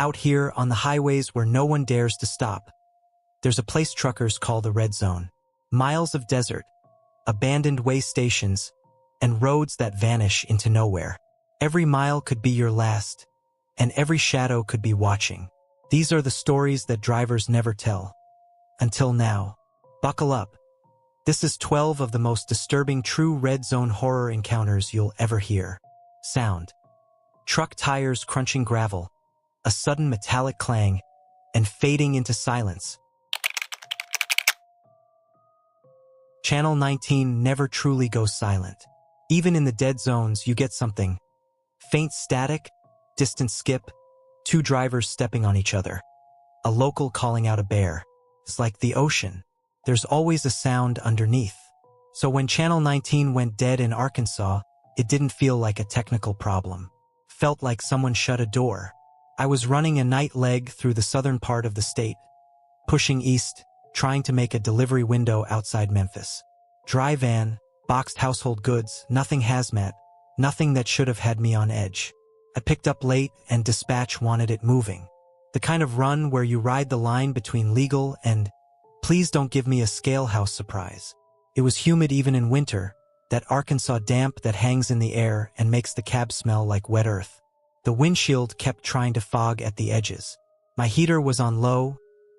Out here on the highways where no one dares to stop. There's a place truckers call the red zone. Miles of desert, abandoned way stations, and roads that vanish into nowhere. Every mile could be your last, and every shadow could be watching. These are the stories that drivers never tell. Until now. Buckle up. This is 12 of the most disturbing true red zone horror encounters you'll ever hear. Sound. Truck tires crunching gravel, a sudden metallic clang, and fading into silence. Channel 19 never truly goes silent. Even in the dead zones, you get something. Faint static, distant skip, two drivers stepping on each other. A local calling out a bear. It's like the ocean. There's always a sound underneath. So when Channel 19 went dead in Arkansas, it didn't feel like a technical problem. Felt like someone shut a door. I was running a night leg through the southern part of the state, pushing east, trying to make a delivery window outside Memphis. Dry van, boxed household goods, nothing hazmat, nothing that should have had me on edge. I picked up late and dispatch wanted it moving. The kind of run where you ride the line between legal and, please don't give me a scale house surprise. It was humid even in winter, that Arkansas damp that hangs in the air and makes the cab smell like wet earth. The windshield kept trying to fog at the edges. My heater was on low,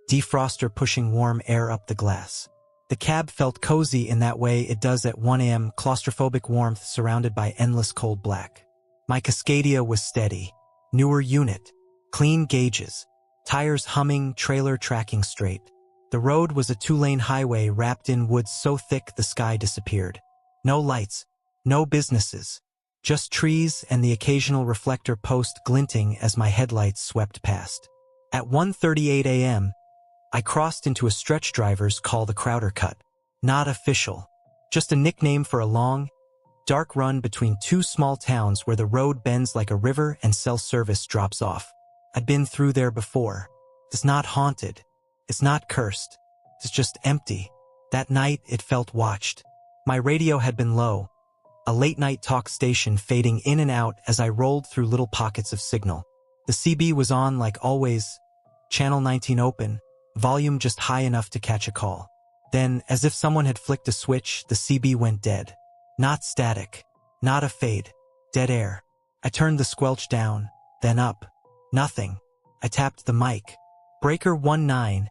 defroster pushing warm air up the glass. The cab felt cozy in that way it does at 1 a.m., claustrophobic warmth surrounded by endless cold black. My Cascadia was steady. Newer unit. Clean gauges. Tires humming, trailer tracking straight. The road was a 2-lane highway wrapped in woods so thick the sky disappeared. No lights. No businesses. Just trees and the occasional reflector post glinting as my headlights swept past. At 1:38 a.m., I crossed into a stretch driver's call the Crowder Cut. Not official. Just a nickname for a long, dark run between two small towns where the road bends like a river and cell service drops off. I'd been through there before. It's not haunted. It's not cursed. It's just empty. That night, it felt watched. My radio had been low, a late-night talk station fading in and out as I rolled through little pockets of signal. The CB was on like always, Channel 19 open, volume just high enough to catch a call. Then, as if someone had flicked a switch, the CB went dead. Not static, not a fade, dead air. I turned the squelch down, then up. Nothing. I tapped the mic. Breaker 19.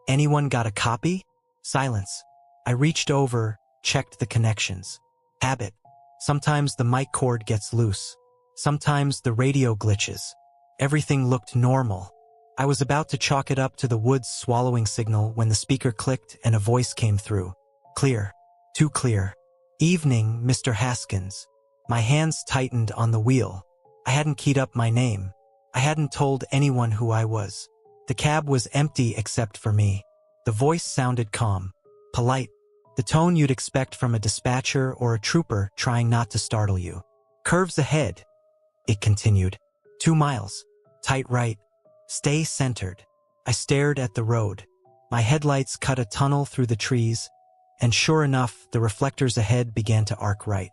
Anyone got a copy? Silence. I reached over, checked the connections. Habit. Sometimes the mic cord gets loose. Sometimes the radio glitches. Everything looked normal. I was about to chalk it up to the woods swallowing signal when the speaker clicked and a voice came through. Clear. Too clear. Evening, Mr. Haskins. My hands tightened on the wheel. I hadn't keyed up my name. I hadn't told anyone who I was. The cab was empty except for me. The voice sounded calm, polite, the tone you'd expect from a dispatcher or a trooper trying not to startle you. Curves ahead, it continued. 2 miles. Tight right. Stay centered. I stared at the road. My headlights cut a tunnel through the trees, and sure enough, the reflectors ahead began to arc right.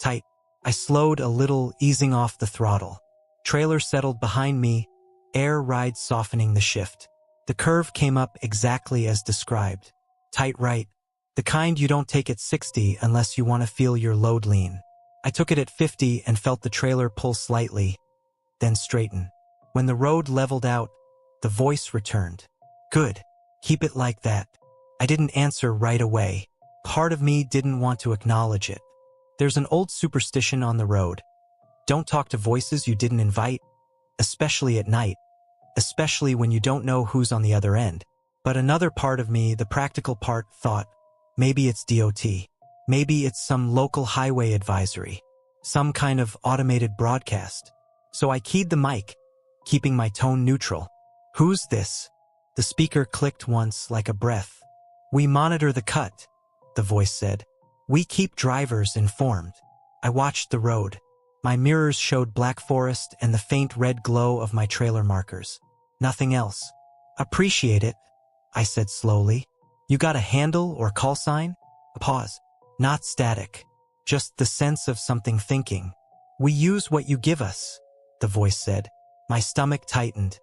Tight. I slowed a little, easing off the throttle. Trailer settled behind me, air ride softening the shift. The curve came up exactly as described. Tight right. The kind you don't take at 60 unless you want to feel your load lean. I took it at 50 and felt the trailer pull slightly, then straighten. When the road leveled out, the voice returned. Good. Keep it like that. I didn't answer right away. Part of me didn't want to acknowledge it. There's an old superstition on the road. Don't talk to voices you didn't invite, especially at night, especially when you don't know who's on the other end. But another part of me, the practical part, thought, maybe it's DOT. Maybe it's some local highway advisory, some kind of automated broadcast. So I keyed the mic, keeping my tone neutral. Who's this? The speaker clicked once like a breath. We monitor the cut, the voice said. We keep drivers informed. I watched the road. My mirrors showed black forest and the faint red glow of my trailer markers. Nothing else. Appreciate it, I said slowly. You got a handle or call sign? A pause. Not static. Just the sense of something thinking. We use what you give us, the voice said. My stomach tightened.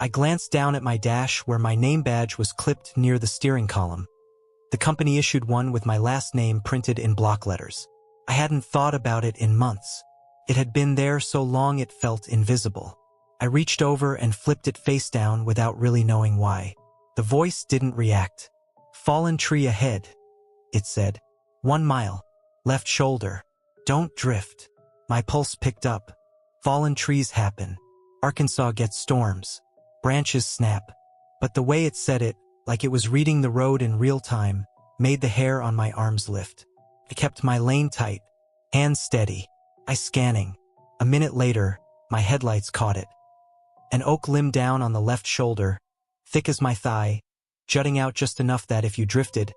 I glanced down at my dash where my name badge was clipped near the steering column. The company issued one with my last name printed in block letters. I hadn't thought about it in months. It had been there so long it felt invisible. I reached over and flipped it face down without really knowing why. The voice didn't react. "Fallen tree ahead," it said. 1 mile. Left shoulder. Don't drift. My pulse picked up. Fallen trees happen. Arkansas gets storms. Branches snap. But the way it said it, like it was reading the road in real time, made the hair on my arms lift. I kept my lane tight, hands steady, I scanning. A minute later, my headlights caught it. An oak limb down on the left shoulder, thick as my thigh, jutting out just enough that if you drifted,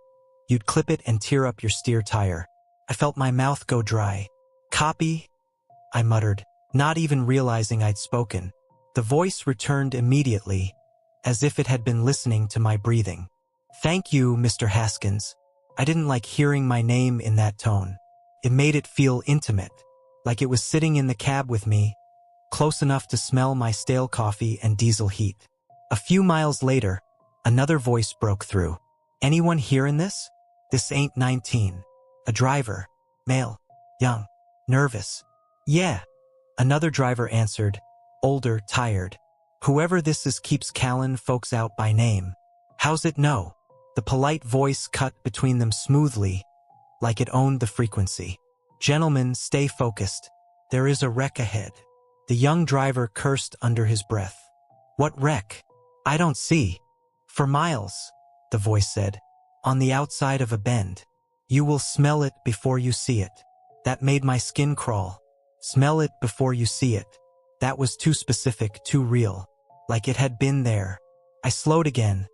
you'd clip it and tear up your steer tire. I felt my mouth go dry. "Copy?" I muttered, not even realizing I'd spoken. The voice returned immediately, as if it had been listening to my breathing. "Thank you, Mr. Haskins." I didn't like hearing my name in that tone. It made it feel intimate, like it was sitting in the cab with me, close enough to smell my stale coffee and diesel heat. A few miles later, another voice broke through. "Anyone hearing this? This ain't 19. A driver. Male. Young. Nervous." "Yeah." Another driver answered, older, tired. "Whoever this is keeps calling folks out by name. How's it know?" The polite voice cut between them smoothly, like it owned the frequency. "Gentlemen, stay focused. There is a wreck ahead." The young driver cursed under his breath. "What wreck?" "I don't see." "For miles," the voice said. "On the outside of a bend. You will smell it before you see it." That made my skin crawl. Smell it before you see it. That was too specific, too real. Like it had been there. I slowed again.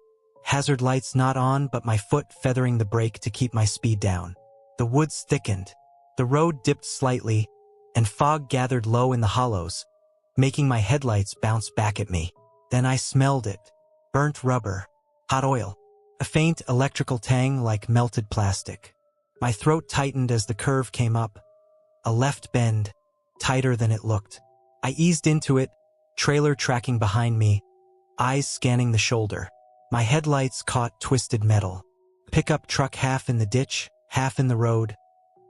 Hazard lights not on, but my foot feathering the brake to keep my speed down. The woods thickened. The road dipped slightly, and fog gathered low in the hollows, making my headlights bounce back at me. Then I smelled it. Burnt rubber. Hot oil. A faint electrical tang like melted plastic. My throat tightened as the curve came up. A left bend, tighter than it looked. I eased into it, trailer tracking behind me, eyes scanning the shoulder. My headlights caught twisted metal. Pickup truck half in the ditch, half in the road,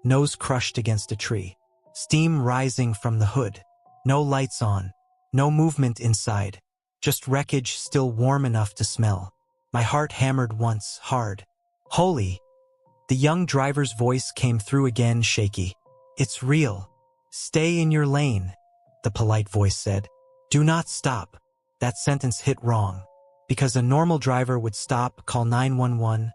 nose crushed against a tree. Steam rising from the hood. No lights on. No movement inside. Just wreckage still warm enough to smell. My heart hammered once, hard. "Holy!" The young driver's voice came through again, shaky. "It's real. Stay in your lane," the polite voice said. "Do not stop." That sentence hit wrong. Because a normal driver would stop, call 911,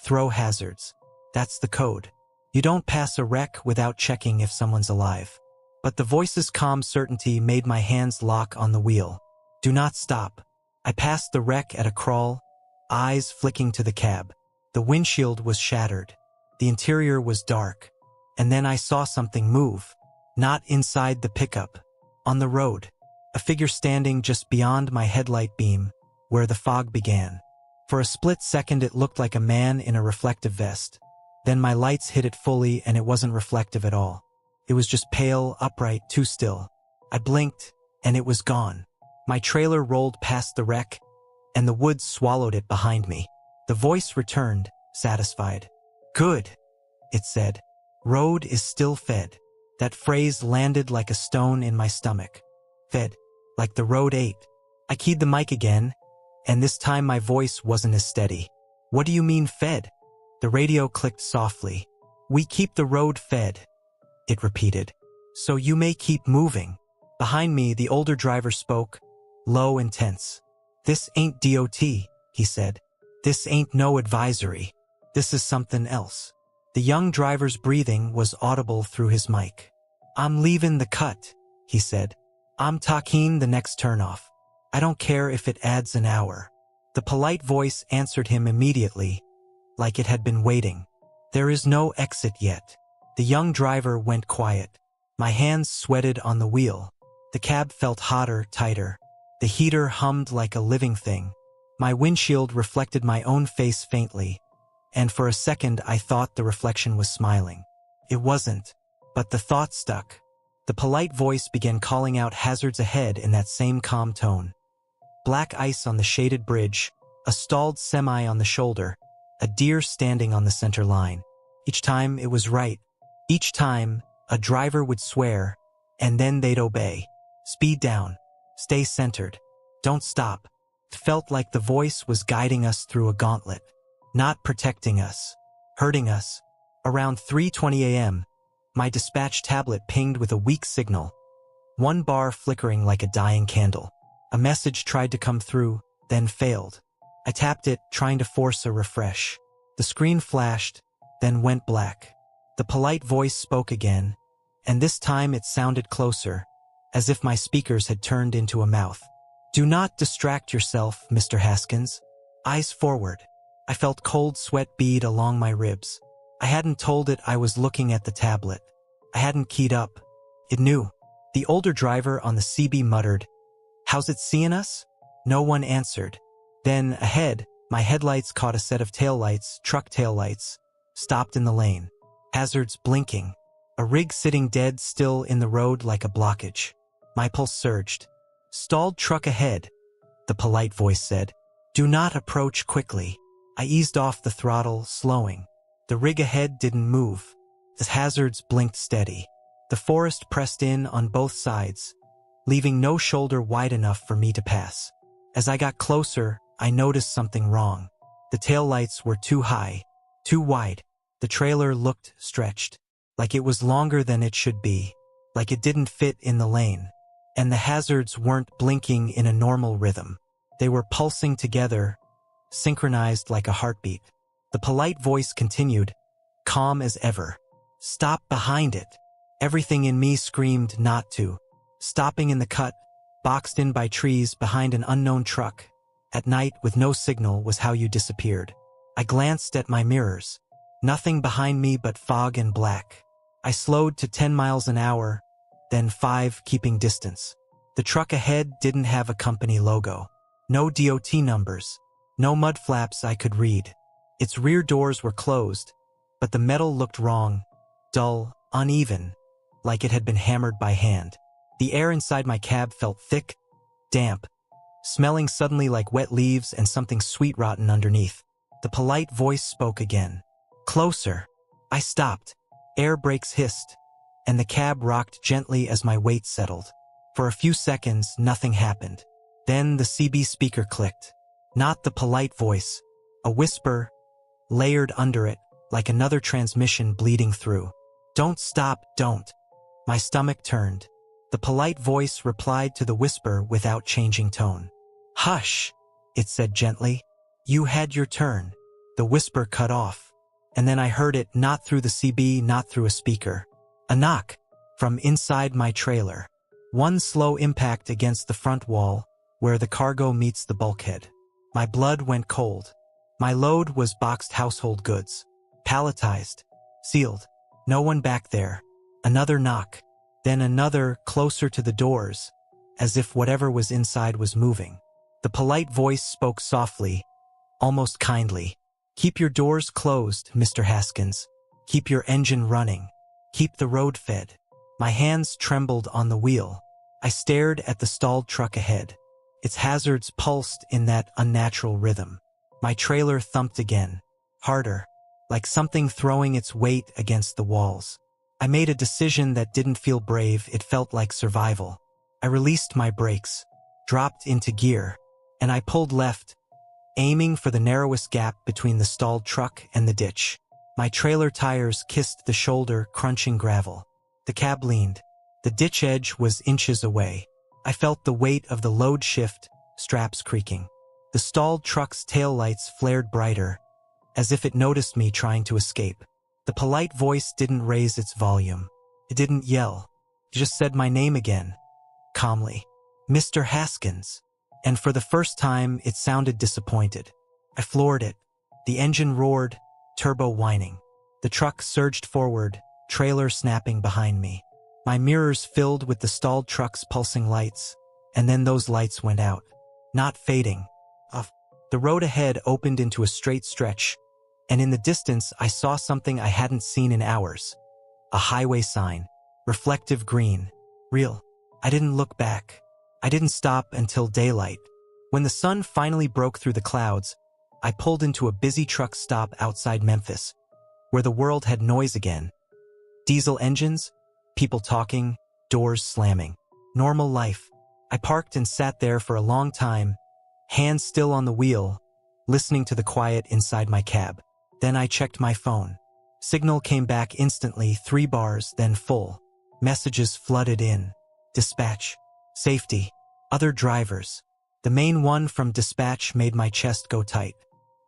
throw hazards. That's the code. You don't pass a wreck without checking if someone's alive. But the voice's calm certainty made my hands lock on the wheel. Do not stop. I passed the wreck at a crawl, eyes flicking to the cab. The windshield was shattered. The interior was dark. And then I saw something move. Not inside the pickup. On the road. A figure standing just beyond my headlight beam, where the fog began. For a split second it looked like a man in a reflective vest. Then my lights hit it fully and it wasn't reflective at all. It was just pale, upright, too still. I blinked, and it was gone. My trailer rolled past the wreck, and the woods swallowed it behind me. The voice returned, satisfied. "Good," it said. "Road is still fed." That phrase landed like a stone in my stomach. Fed, like the road ate. I keyed the mic again, and this time my voice wasn't as steady. "What do you mean fed?" The radio clicked softly. "We keep the road fed," it repeated. "So you may keep moving." Behind me, the older driver spoke, low and tense. "This ain't DOT, he said. "This ain't no advisory. This is something else." The young driver's breathing was audible through his mic. "I'm leaving the cut," he said. "I'm taking the next turnoff. I don't care if it adds an hour." The polite voice answered him immediately, like it had been waiting. "There is no exit yet." The young driver went quiet. My hands sweated on the wheel. The cab felt hotter, tighter. The heater hummed like a living thing. My windshield reflected my own face faintly, and for a second I thought the reflection was smiling. It wasn't, but the thought stuck. The polite voice began calling out hazards ahead in that same calm tone. Black ice on the shaded bridge, a stalled semi on the shoulder, a deer standing on the center line. Each time it was right. Each time, a driver would swear, and then they'd obey. Speed down. Stay centered. Don't stop. It felt like the voice was guiding us through a gauntlet. Not protecting us. Hurting us. Around 3:20 a.m., my dispatch tablet pinged with a weak signal. One bar flickering like a dying candle. A message tried to come through, then failed. I tapped it, trying to force a refresh. The screen flashed, then went black. The polite voice spoke again, and this time it sounded closer, as if my speakers had turned into a mouth. "Do not distract yourself, Mr. Haskins." Eyes forward. I felt cold sweat bead along my ribs. I hadn't told it I was looking at the tablet. I hadn't keyed up. It knew. The older driver on the CB muttered, "How's it seeing us?" No one answered. Then, ahead, my headlights caught a set of taillights, truck taillights, stopped in the lane. Hazards blinking. A rig sitting dead still in the road like a blockage. My pulse surged. "Stalled truck ahead," the polite voice said. "Do not approach quickly." I eased off the throttle, slowing. The rig ahead didn't move. The hazards blinked steady. The forest pressed in on both sides, leaving no shoulder wide enough for me to pass. As I got closer, I noticed something wrong. The taillights were too high, too wide. The trailer looked stretched, like it was longer than it should be, like it didn't fit in the lane. And the hazards weren't blinking in a normal rhythm. They were pulsing together, synchronized like a heartbeat. The polite voice continued, calm as ever. "Stop behind it." Everything in me screamed not to. Stopping in the cut, boxed in by trees behind an unknown truck, at night with no signal was how you disappeared. I glanced at my mirrors. Nothing behind me but fog and black. I slowed to 10 miles an hour, then 5, keeping distance. The truck ahead didn't have a company logo. No DOT numbers. No mud flaps I could read. Its rear doors were closed, but the metal looked wrong, dull, uneven, like it had been hammered by hand. The air inside my cab felt thick, damp, smelling suddenly like wet leaves and something sweet rotten underneath. The polite voice spoke again. "Closer." I stopped. Air brakes hissed, and the cab rocked gently as my weight settled. For a few seconds, nothing happened. Then the CB speaker clicked. Not the polite voice. A whisper, layered under it, like another transmission bleeding through. "Don't stop, don't." My stomach turned. The polite voice replied to the whisper without changing tone. "Hush," it said gently. "You had your turn." The whisper cut off. And then I heard it, not through the CB, not through a speaker. A knock from inside my trailer. One slow impact against the front wall, where the cargo meets the bulkhead. My blood went cold. My load was boxed household goods. Palletized. Sealed. No one back there. Another knock. Then another, closer to the doors, as if whatever was inside was moving. The polite voice spoke softly, almost kindly. "Keep your doors closed, Mr. Haskins. Keep your engine running. Keep the road fed." My hands trembled on the wheel. I stared at the stalled truck ahead. Its hazards pulsed in that unnatural rhythm. My trailer thumped again, harder, like something throwing its weight against the walls. I made a decision that didn't feel brave, it felt like survival. I released my brakes, dropped into gear, and I pulled left, aiming for the narrowest gap between the stalled truck and the ditch. My trailer tires kissed the shoulder, crunching gravel. The cab leaned. The ditch edge was inches away. I felt the weight of the load shift, straps creaking. The stalled truck's taillights flared brighter, as if it noticed me trying to escape. The polite voice didn't raise its volume. It didn't yell. It just said my name again, calmly. "Mr. Haskins." And for the first time, it sounded disappointed. I floored it. The engine roared, turbo whining. The truck surged forward, trailer snapping behind me. My mirrors filled with the stalled truck's pulsing lights, and then those lights went out. Not fading. Off. The road ahead opened into a straight stretch, and in the distance I saw something I hadn't seen in hours. A highway sign. Reflective green. Real. I didn't look back. I didn't stop until daylight. When the sun finally broke through the clouds, I pulled into a busy truck stop outside Memphis, where the world had noise again. Diesel engines, people talking, doors slamming. Normal life. I parked and sat there for a long time, hands still on the wheel, listening to the quiet inside my cab. Then I checked my phone. Signal came back instantly, 3 bars, then full. Messages flooded in. Dispatch. Safety. Other drivers. The main one from dispatch made my chest go tight.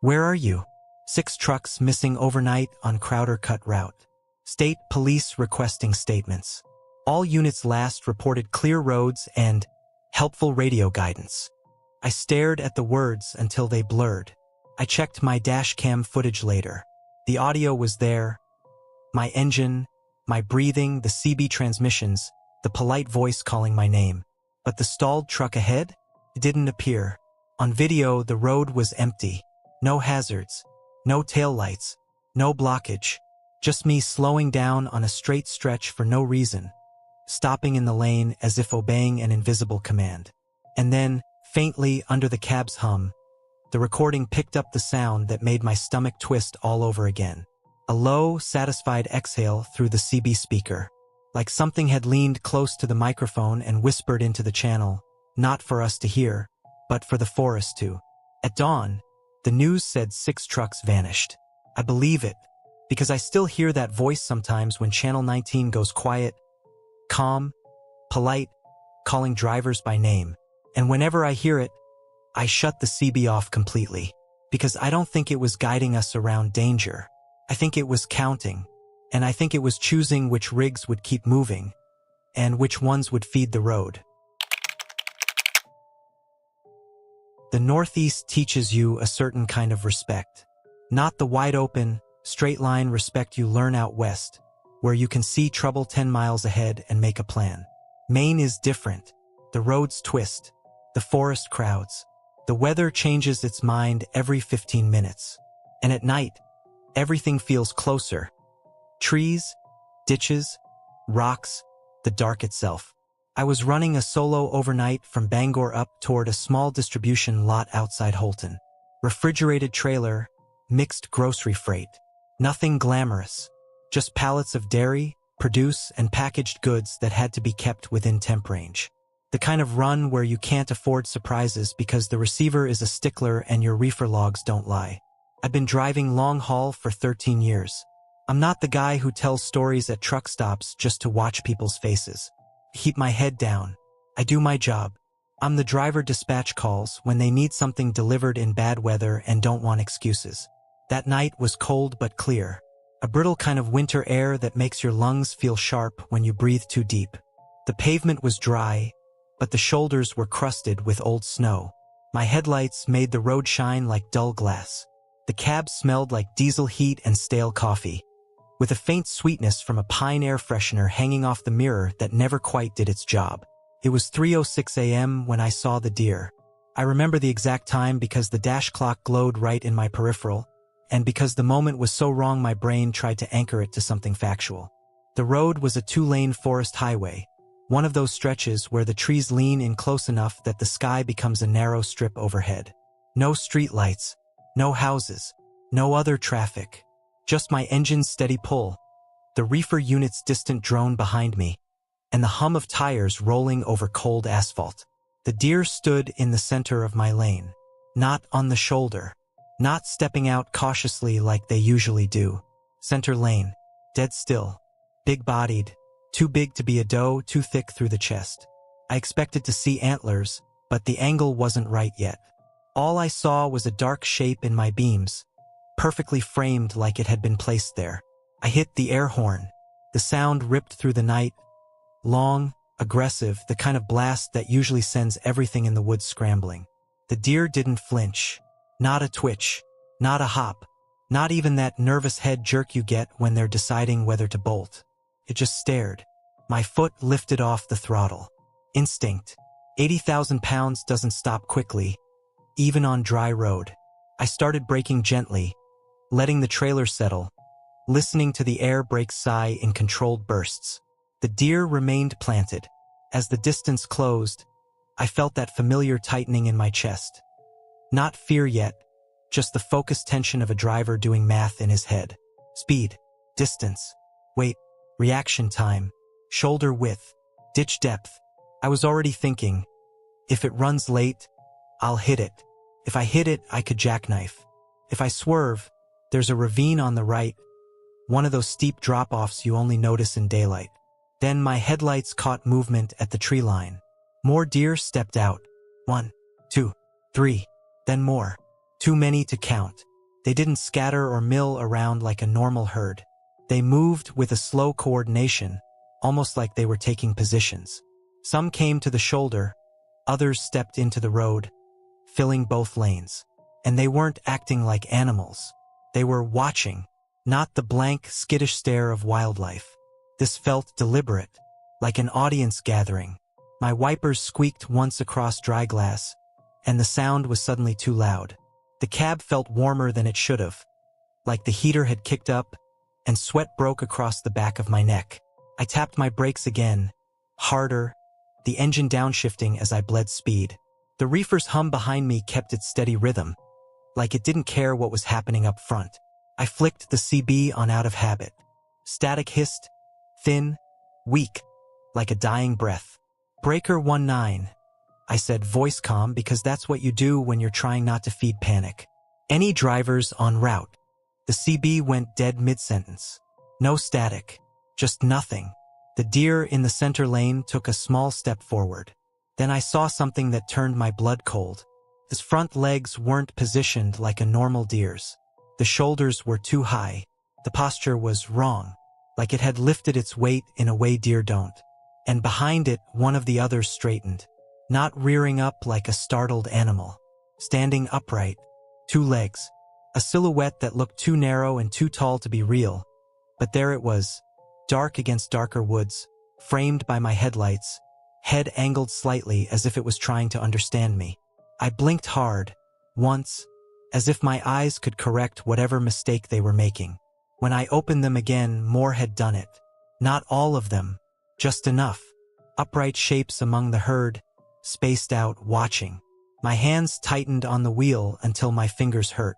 Where are you? 6 trucks missing overnight on Crowder Cut route. State police requesting statements. All units last reported clear roads and helpful radio guidance. I stared at the words until they blurred. I checked my dash cam footage later. The audio was there. My engine, my breathing, the CB transmissions, the polite voice calling my name. But the stalled truck ahead? It didn't appear. On video, the road was empty. No hazards. No taillights. No blockage. Just me slowing down on a straight stretch for no reason. Stopping in the lane as if obeying an invisible command. And then, faintly under the cab's hum, the recording picked up the sound that made my stomach twist all over again. A low, satisfied exhale through the CB speaker. Like something had leaned close to the microphone and whispered into the channel, not for us to hear, but for the forest to. At dawn, the news said 6 trucks vanished. I believe it, because I still hear that voice sometimes when Channel 19 goes quiet, calm, polite, calling drivers by name. And whenever I hear it, I shut the CB off completely, because I don't think it was guiding us around danger. I think it was counting, and I think it was choosing which rigs would keep moving, and which ones would feed the road. The Northeast teaches you a certain kind of respect. Not the wide-open, straight-line respect you learn out west, where you can see trouble 10 miles ahead and make a plan. Maine is different. The roads twist. The forest crowds. The weather changes its mind every 15 minutes. And at night, everything feels closer. Trees, ditches, rocks, the dark itself. I was running a solo overnight from Bangor up toward a small distribution lot outside Holton. Refrigerated trailer, mixed grocery freight. Nothing glamorous. Just pallets of dairy, produce, and packaged goods that had to be kept within temp range. The kind of run where you can't afford surprises because the receiver is a stickler and your reefer logs don't lie. I've been driving long haul for 13 years. I'm not the guy who tells stories at truck stops just to watch people's faces. I keep my head down. I do my job. I'm the driver dispatch calls when they need something delivered in bad weather and don't want excuses. That night was cold but clear. A brittle kind of winter air that makes your lungs feel sharp when you breathe too deep. The pavement was dry, but the shoulders were crusted with old snow. My headlights made the road shine like dull glass. The cab smelled like diesel heat and stale coffee, with a faint sweetness from a pine air freshener hanging off the mirror that never quite did its job. It was 3:06 a.m. when I saw the deer. I remember the exact time because the dash clock glowed right in my peripheral, and because the moment was so wrong my brain tried to anchor it to something factual. The road was a 2-lane forest highway, one of those stretches where the trees lean in close enough that the sky becomes a narrow strip overhead. No street lights, no houses, no other traffic, just my engine's steady pull, the reefer unit's distant drone behind me, and the hum of tires rolling over cold asphalt. The deer stood in the center of my lane, not on the shoulder, not stepping out cautiously like they usually do. Center lane, dead still, big-bodied, too big to be a doe, too thick through the chest. I expected to see antlers, but the angle wasn't right yet. All I saw was a dark shape in my beams, perfectly framed like it had been placed there. I hit the air horn. The sound ripped through the night, long, aggressive, the kind of blast that usually sends everything in the woods scrambling. The deer didn't flinch. Not a twitch, not a hop, not even that nervous head jerk you get when they're deciding whether to bolt. It just stared. My foot lifted off the throttle. Instinct. 80,000 pounds doesn't stop quickly, even on dry road. I started braking gently, letting the trailer settle, listening to the air brake sigh in controlled bursts. The deer remained planted. As the distance closed, I felt that familiar tightening in my chest. Not fear yet, just the focused tension of a driver doing math in his head. Speed, distance, weight, reaction time, shoulder width, ditch depth. I was already thinking, if it runs late, I'll hit it. If I hit it, I could jackknife. If I swerve, there's a ravine on the right, one of those steep drop-offs you only notice in daylight. Then my headlights caught movement at the tree line. More deer stepped out. 1, 2, 3, then more. Too many to count. They didn't scatter or mill around like a normal herd. They moved with a slow coordination, almost like they were taking positions. Some came to the shoulder, others stepped into the road, filling both lanes. And they weren't acting like animals. They were watching, not the blank, skittish stare of wildlife. This felt deliberate, like an audience gathering. My wipers squeaked once across dry glass, and the sound was suddenly too loud. The cab felt warmer than it should have, like the heater had kicked up, and sweat broke across the back of my neck. I tapped my brakes again, harder, the engine downshifting as I bled speed. The reefer's hum behind me kept its steady rhythm, like it didn't care what was happening up front. I flicked the CB on out of habit. Static hissed, thin, weak, like a dying breath. Breaker 19, I said, voice calm, because that's what you do when you're trying not to feed panic. Any drivers en route? The CB went dead mid-sentence. No static, just nothing. The deer in the center lane took a small step forward. Then I saw something that turned my blood cold. His front legs weren't positioned like a normal deer's. The shoulders were too high. The posture was wrong, like it had lifted its weight in a way deer don't. And behind it, one of the others straightened, not rearing up like a startled animal, standing upright, 2 legs, a silhouette that looked too narrow and too tall to be real. But there it was, dark against darker woods, framed by my headlights, head angled slightly as if it was trying to understand me. I blinked hard, once, as if my eyes could correct whatever mistake they were making. When I opened them again, more had done it. Not all of them, just enough. Upright shapes among the herd, spaced out, watching. My hands tightened on the wheel until my fingers hurt.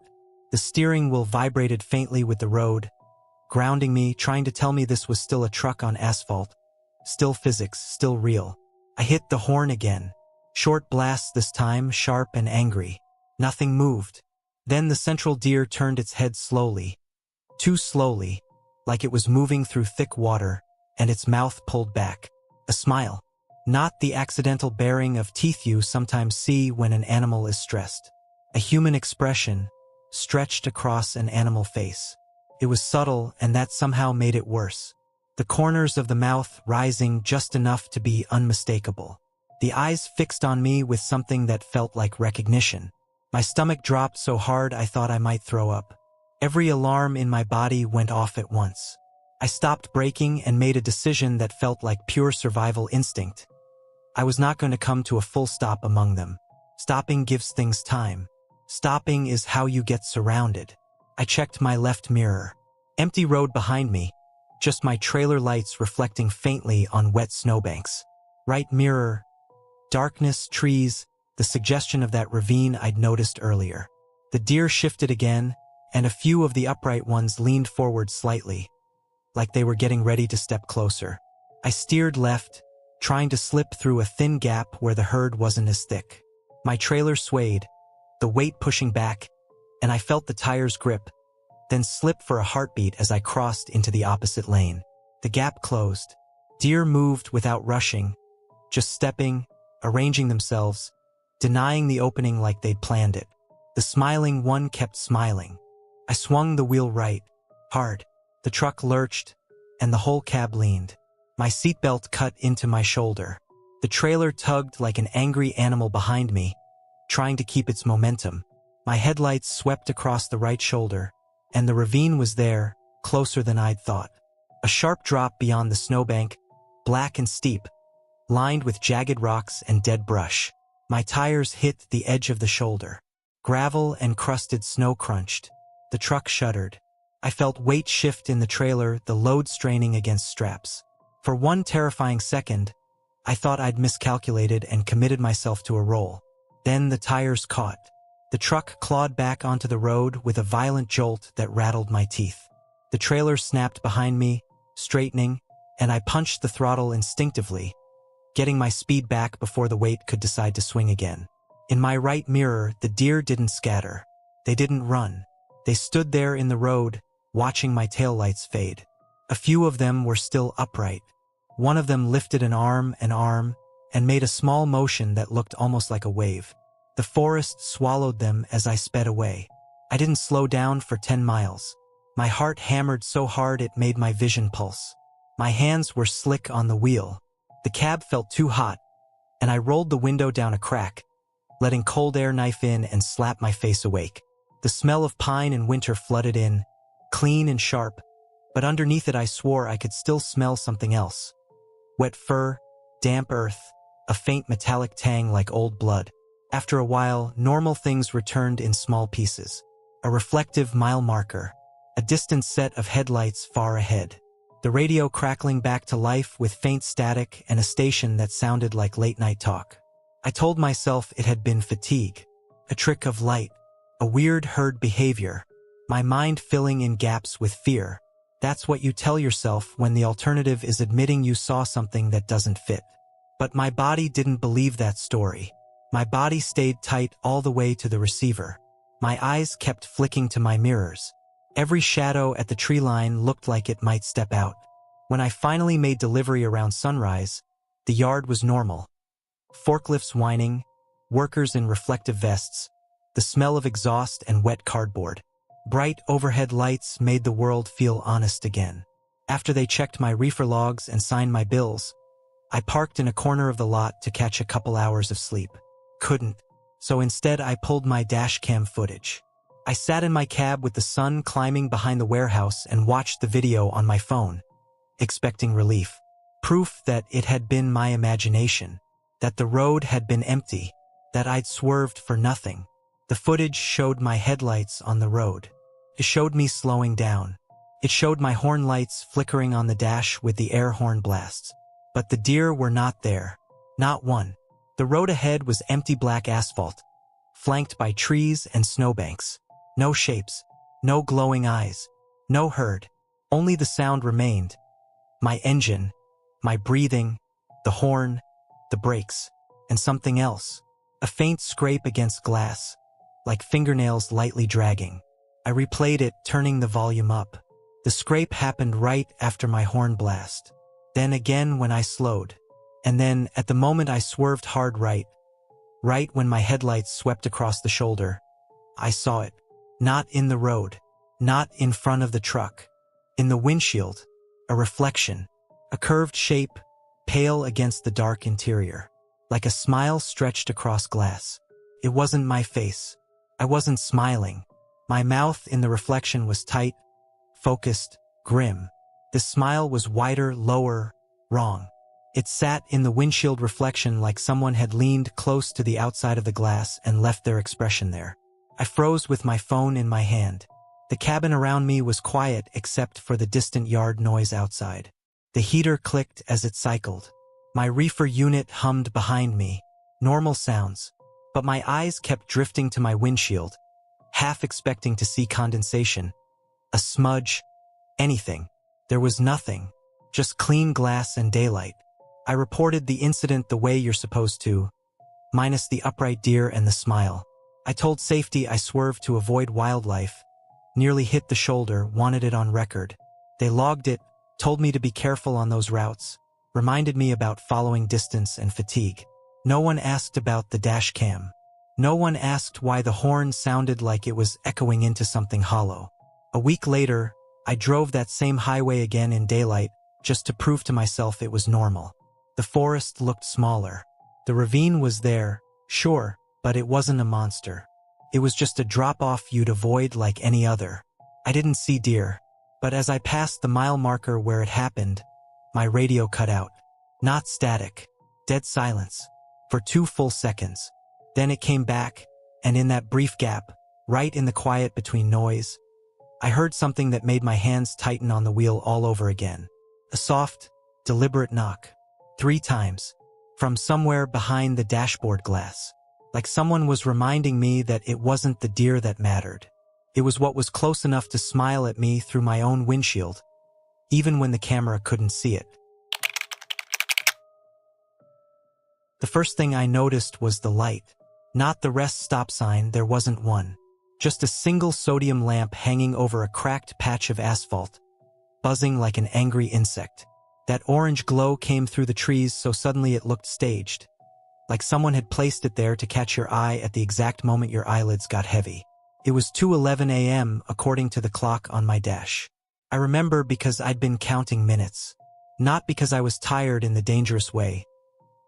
The steering wheel vibrated faintly with the road, grounding me, trying to tell me this was still a truck on asphalt. Still physics, still real. I hit the horn again. Short blasts this time, sharp and angry. Nothing moved. Then the central deer turned its head slowly. Too slowly, like it was moving through thick water, and its mouth pulled back. A smile. Not the accidental baring of teeth you sometimes see when an animal is stressed. A human expression, stretched across an animal face. It was subtle, and that somehow made it worse. The corners of the mouth rising just enough to be unmistakable. The eyes fixed on me with something that felt like recognition. My stomach dropped so hard I thought I might throw up. Every alarm in my body went off at once. I stopped braking and made a decision that felt like pure survival instinct. I was not going to come to a full stop among them. Stopping gives things time. Stopping is how you get surrounded. I checked my left mirror. Empty road behind me, just my trailer lights reflecting faintly on wet snowbanks. Right mirror, darkness, trees, the suggestion of that ravine I'd noticed earlier. The deer shifted again, and a few of the upright ones leaned forward slightly, like they were getting ready to step closer. I steered left, trying to slip through a thin gap where the herd wasn't as thick. My trailer swayed, the weight pushing back, and I felt the tires grip, then slip for a heartbeat as I crossed into the opposite lane. The gap closed. Deer moved without rushing, just stepping, arranging themselves, denying the opening like they'd planned it. The smiling one kept smiling. I swung the wheel right, hard. The truck lurched, and the whole cab leaned. My seatbelt cut into my shoulder. The trailer tugged like an angry animal behind me, trying to keep its momentum. My headlights swept across the right shoulder, and the ravine was there, closer than I'd thought. A sharp drop beyond the snowbank, black and steep, lined with jagged rocks and dead brush. My tires hit the edge of the shoulder. Gravel and crusted snow crunched. The truck shuddered. I felt weight shift in the trailer, the load straining against straps. For one terrifying second, I thought I'd miscalculated and committed myself to a roll. Then the tires caught. The truck clawed back onto the road with a violent jolt that rattled my teeth. The trailer snapped behind me, straightening, and I punched the throttle instinctively, getting my speed back before the weight could decide to swing again. In my right mirror, the deer didn't scatter. They didn't run. They stood there in the road, watching my taillights fade. A few of them were still upright. One of them lifted an arm, and made a small motion that looked almost like a wave. The forest swallowed them as I sped away. I didn't slow down for 10 miles. My heart hammered so hard it made my vision pulse. My hands were slick on the wheel. The cab felt too hot, and I rolled the window down a crack, letting cold air knife in and slap my face awake. The smell of pine and winter flooded in, clean and sharp, but underneath it I swore I could still smell something else. Wet fur, damp earth, a faint metallic tang like old blood. After a while, normal things returned in small pieces. A reflective mile marker, a distant set of headlights far ahead. The radio crackling back to life with faint static and a station that sounded like late-night talk. I told myself it had been fatigue, a trick of light, a weird herd behavior, my mind filling in gaps with fear. That's what you tell yourself when the alternative is admitting you saw something that doesn't fit. But my body didn't believe that story. My body stayed tight all the way to the receiver. My eyes kept flicking to my mirrors. Every shadow at the tree line looked like it might step out. When I finally made delivery around sunrise, the yard was normal. Forklifts whining, workers in reflective vests, the smell of exhaust and wet cardboard. Bright overhead lights made the world feel honest again. After they checked my reefer logs and signed my bills, I parked in a corner of the lot to catch a couple hours of sleep. Couldn't, so instead I pulled my dash cam footage. I sat in my cab with the sun climbing behind the warehouse and watched the video on my phone, expecting relief. Proof that it had been my imagination, that the road had been empty, that I'd swerved for nothing. The footage showed my headlights on the road. It showed me slowing down. It showed my horn lights flickering on the dash with the air horn blasts. But the deer were not there. Not one. The road ahead was empty black asphalt, flanked by trees and snowbanks. No shapes, no glowing eyes, no herd. Only the sound remained. My engine, my breathing, the horn, the brakes, and something else. A faint scrape against glass, like fingernails lightly dragging. I replayed it, turning the volume up. The scrape happened right after my horn blast. Then again when I slowed. And then, at the moment I swerved hard right when my headlights swept across the shoulder. I saw it. Not in the road. Not in front of the truck. In the windshield. A reflection. A curved shape, pale against the dark interior. Like a smile stretched across glass. It wasn't my face. I wasn't smiling. My mouth in the reflection was tight, focused, grim. The smile was wider, lower, wrong. It sat in the windshield reflection like someone had leaned close to the outside of the glass and left their expression there. I froze with my phone in my hand. The cabin around me was quiet except for the distant yard noise outside. The heater clicked as it cycled. My reefer unit hummed behind me. Normal sounds. But my eyes kept drifting to my windshield, half expecting to see condensation. A smudge. Anything. There was nothing. Just clean glass and daylight. I reported the incident the way you're supposed to, minus the upright deer and the smile. I told safety I swerved to avoid wildlife, nearly hit the shoulder, wanted it on record. They logged it, told me to be careful on those routes, reminded me about following distance and fatigue. No one asked about the dash cam. No one asked why the horn sounded like it was echoing into something hollow. A week later, I drove that same highway again in daylight, just to prove to myself it was normal. The forest looked smaller. The ravine was there, sure, but it wasn't a monster. It was just a drop-off you'd avoid like any other. I didn't see deer, but as I passed the mile marker where it happened, my radio cut out. Not static. Dead silence. For 2 full seconds. Then it came back, and in that brief gap, right in the quiet between noise, I heard something that made my hands tighten on the wheel all over again. A soft, deliberate knock. 3 times. from somewhere behind the dashboard glass. Like someone was reminding me that it wasn't the deer that mattered. It was what was close enough to smile at me through my own windshield, even when the camera couldn't see it. The first thing I noticed was the light. Not the rest stop sign, there wasn't one. Just a single sodium lamp hanging over a cracked patch of asphalt, buzzing like an angry insect. That orange glow came through the trees so suddenly it looked staged, like someone had placed it there to catch your eye at the exact moment your eyelids got heavy. It was 2:11 a.m. according to the clock on my dash. I remember because I'd been counting minutes. Not because I was tired in the dangerous way.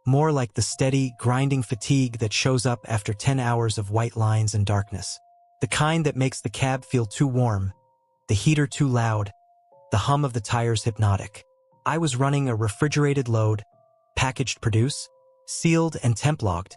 More like the steady, grinding fatigue that shows up after 10 hours of white lines and darkness. The kind that makes the cab feel too warm, the heater too loud, the hum of the tires hypnotic. I was running a refrigerated load, packaged produce, sealed and temp-logged,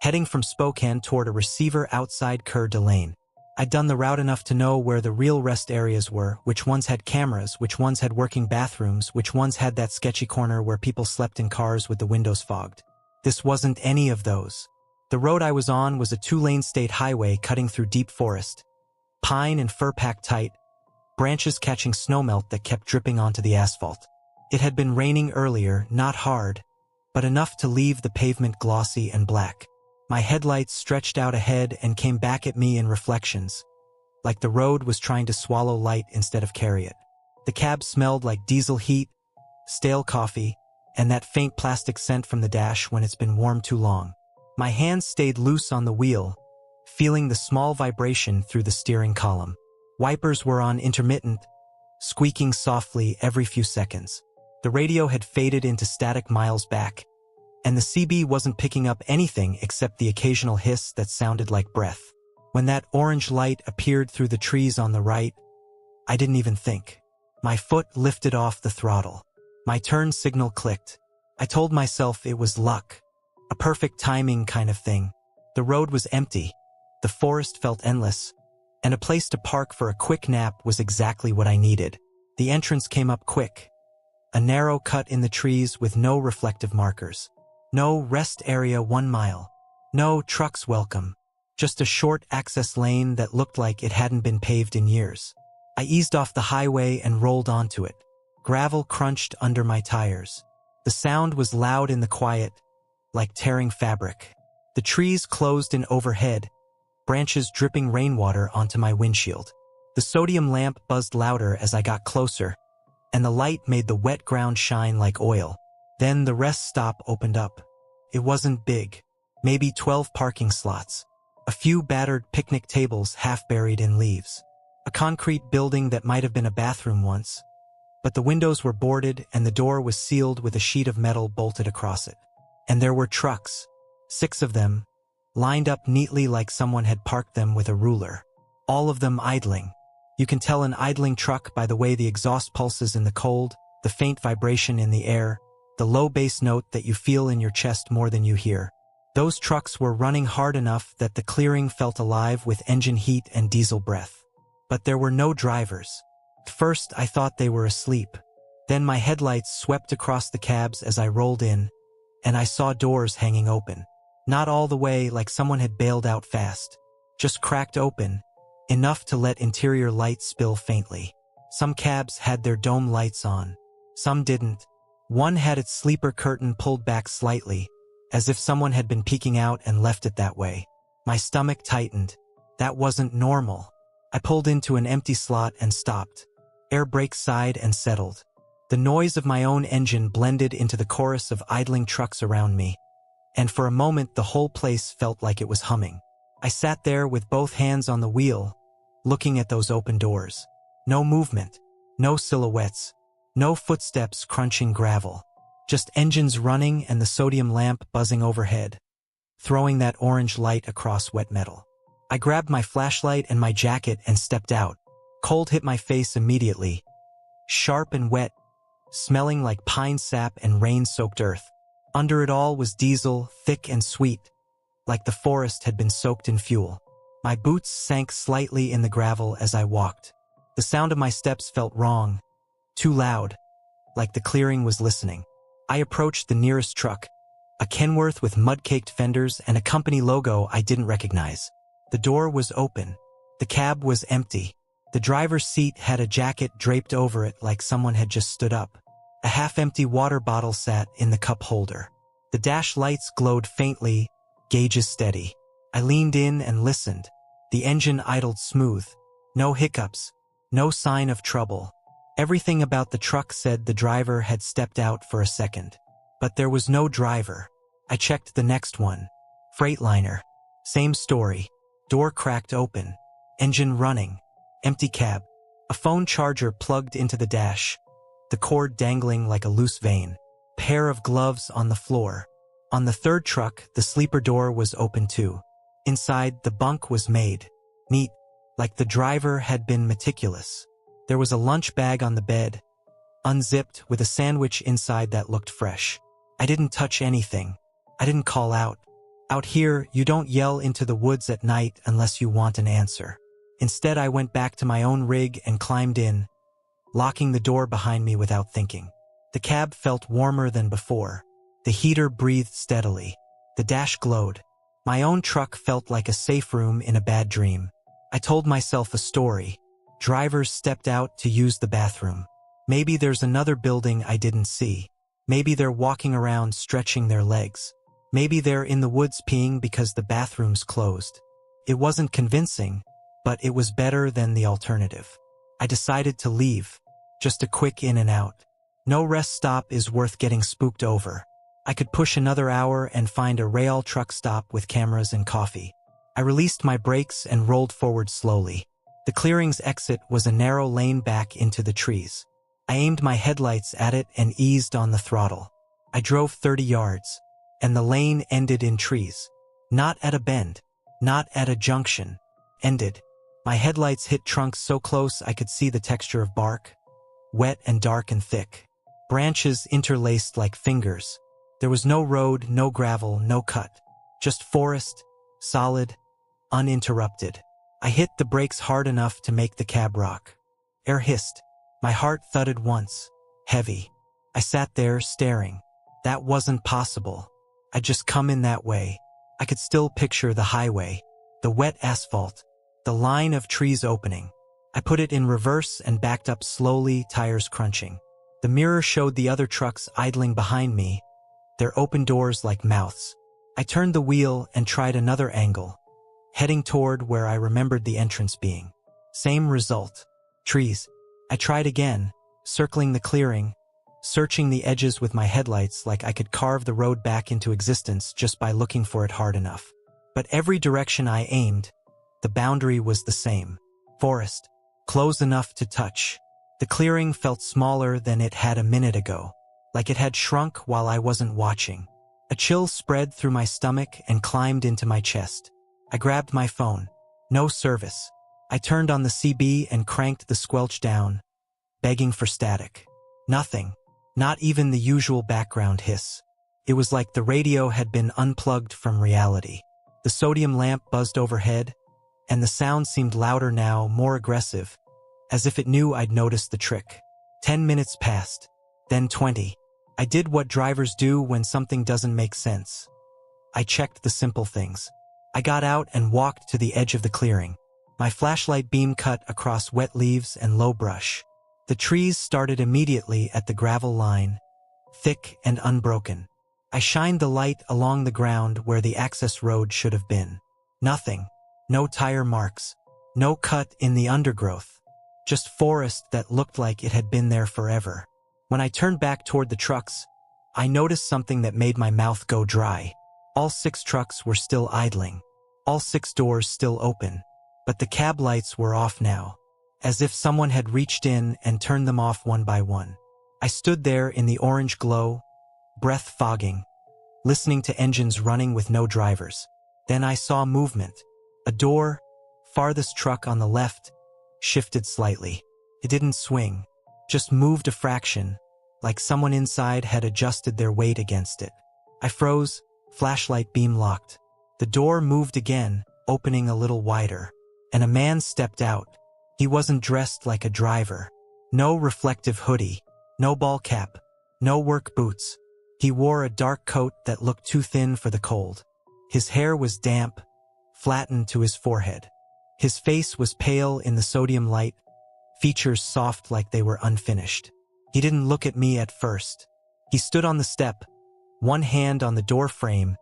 heading from Spokane toward a receiver outside Coeur d'Alene. I'd done the route enough to know where the real rest areas were, which ones had cameras, which ones had working bathrooms, which ones had that sketchy corner where people slept in cars with the windows fogged. This wasn't any of those. The road I was on was a 2-lane state highway cutting through deep forest, pine and fir packed tight, branches catching snowmelt that kept dripping onto the asphalt. It had been raining earlier, not hard, but enough to leave the pavement glossy and black. My headlights stretched out ahead and came back at me in reflections, like the road was trying to swallow light instead of carry it. The cab smelled like diesel heat, stale coffee, and that faint plastic scent from the dash when it's been warm too long. My hands stayed loose on the wheel, feeling the small vibration through the steering column. Wipers were on intermittent, squeaking softly every few seconds. The radio had faded into static miles back, and the CB wasn't picking up anything except the occasional hiss that sounded like breath. When that orange light appeared through the trees on the right, I didn't even think. My foot lifted off the throttle. My turn signal clicked. I told myself it was luck, a perfect timing kind of thing. The road was empty, the forest felt endless, and a place to park for a quick nap was exactly what I needed. The entrance came up quick. A narrow cut in the trees with no reflective markers. No rest area 1 mile. No trucks welcome. Just a short access lane that looked like it hadn't been paved in years. I eased off the highway and rolled onto it. Gravel crunched under my tires. The sound was loud in the quiet, like tearing fabric. The trees closed in overhead, branches dripping rainwater onto my windshield. The sodium lamp buzzed louder as I got closer, and the light made the wet ground shine like oil. Then the rest stop opened up. It wasn't big, maybe 12 parking slots. A few battered picnic tables half buried in leaves. A concrete building that might have been a bathroom once, but the windows were boarded and the door was sealed with a sheet of metal bolted across it. And there were trucks, 6 of them, lined up neatly like someone had parked them with a ruler. All of them idling. You can tell an idling truck by the way the exhaust pulses in the cold, the faint vibration in the air, the low bass note that you feel in your chest more than you hear. Those trucks were running hard enough that the clearing felt alive with engine heat and diesel breath. But there were no drivers. First, I thought they were asleep. Then my headlights swept across the cabs as I rolled in, and I saw doors hanging open. Not all the way, like someone had bailed out fast. Just cracked open, enough to let interior light spill faintly. Some cabs had their dome lights on. Some didn't. One had its sleeper curtain pulled back slightly, as if someone had been peeking out and left it that way. My stomach tightened. That wasn't normal. I pulled into an empty slot and stopped. Air brakes sighed and settled. The noise of my own engine blended into the chorus of idling trucks around me, and for a moment the whole place felt like it was humming. I sat there with both hands on the wheel, looking at those open doors. No movement, no silhouettes, no footsteps crunching gravel. Just engines running and the sodium lamp buzzing overhead, throwing that orange light across wet metal. I grabbed my flashlight and my jacket and stepped out. Cold hit my face immediately, sharp and wet, smelling like pine sap and rain-soaked earth. Under it all was diesel, thick and sweet, like the forest had been soaked in fuel. My boots sank slightly in the gravel as I walked. The sound of my steps felt wrong, too loud, like the clearing was listening. I approached the nearest truck, a Kenworth with mud-caked fenders and a company logo I didn't recognize. The door was open. The cab was empty. The driver's seat had a jacket draped over it like someone had just stood up. A half-empty water bottle sat in the cup holder. The dash lights glowed faintly, gauges steady. I leaned in and listened. The engine idled smooth. No hiccups. No sign of trouble. Everything about the truck said the driver had stepped out for a second. But there was no driver. I checked the next one. Freightliner. Same story. Door cracked open. Engine running. Empty cab. A phone charger plugged into the dash. The cord dangling like a loose vein. Pair of gloves on the floor. On the third truck, the sleeper door was open too. Inside, the bunk was made. Neat. Like the driver had been meticulous. There was a lunch bag on the bed, unzipped with a sandwich inside that looked fresh. I didn't touch anything. I didn't call out. Out here, you don't yell into the woods at night unless you want an answer. Instead, I went back to my own rig and climbed in, locking the door behind me without thinking. The cab felt warmer than before. The heater breathed steadily. The dash glowed. My own truck felt like a safe room in a bad dream. I told myself a story. Drivers stepped out to use the bathroom. Maybe there's another building I didn't see. Maybe they're walking around stretching their legs. Maybe they're in the woods peeing because the bathroom's closed. It wasn't convincing, but it was better than the alternative. I decided to leave. Just a quick in and out. No rest stop is worth getting spooked over. I could push another hour and find a rail truck stop with cameras and coffee. I released my brakes and rolled forward slowly. The clearing's exit was a narrow lane back into the trees. I aimed my headlights at it and eased on the throttle. I drove 30 yards, and the lane ended in trees. Not at a bend, not at a junction. Ended. My headlights hit trunks so close I could see the texture of bark. Wet and dark and thick. Branches interlaced like fingers. There was no road, no gravel, no cut. Just forest, solid, uninterrupted. I hit the brakes hard enough to make the cab rock. Air hissed. My heart thudded once. Heavy. I sat there staring. That wasn't possible. I'd just come in that way. I could still picture the highway, the wet asphalt, the line of trees opening. I put it in reverse and backed up slowly, tires crunching. The mirror showed the other trucks idling behind me, their open doors like mouths. I turned the wheel and tried another angle, heading toward where I remembered the entrance being. Same result. Trees. I tried again, circling the clearing, searching the edges with my headlights like I could carve the road back into existence just by looking for it hard enough. But every direction I aimed, the boundary was the same. Forest. Close enough to touch. The clearing felt smaller than it had a minute ago, like it had shrunk while I wasn't watching. A chill spread through my stomach and climbed into my chest. I grabbed my phone. No service. I turned on the CB and cranked the squelch down, begging for static. Nothing. Not even the usual background hiss. It was like the radio had been unplugged from reality. The sodium lamp buzzed overhead, and the sound seemed louder now, more aggressive, as if it knew I'd noticed the trick. 10 minutes passed, then 20. I did what drivers do when something doesn't make sense. I checked the simple things. I got out and walked to the edge of the clearing. My flashlight beam cut across wet leaves and low brush. The trees started immediately at the gravel line, thick and unbroken. I shined the light along the ground where the access road should have been. Nothing. No tire marks. No cut in the undergrowth. Just forest that looked like it had been there forever. When I turned back toward the trucks, I noticed something that made my mouth go dry. All 6 trucks were still idling. All 6 doors still open. But the cab lights were off now, as if someone had reached in and turned them off one by one. I stood there in the orange glow, breath fogging, listening to engines running with no drivers. Then I saw movement. A door, farthest truck on the left, shifted slightly. It didn't swing, just moved a fraction, like someone inside had adjusted their weight against it. I froze, flashlight beam locked. The door moved again, opening a little wider, and a man stepped out. He wasn't dressed like a driver. No reflective hoodie, no ball cap, no work boots. He wore a dark coat that looked too thin for the cold. His hair was damp, flattened to his forehead. His face was pale in the sodium light, features soft like they were unfinished. He didn't look at me at first. He stood on the step, one hand on the door frame,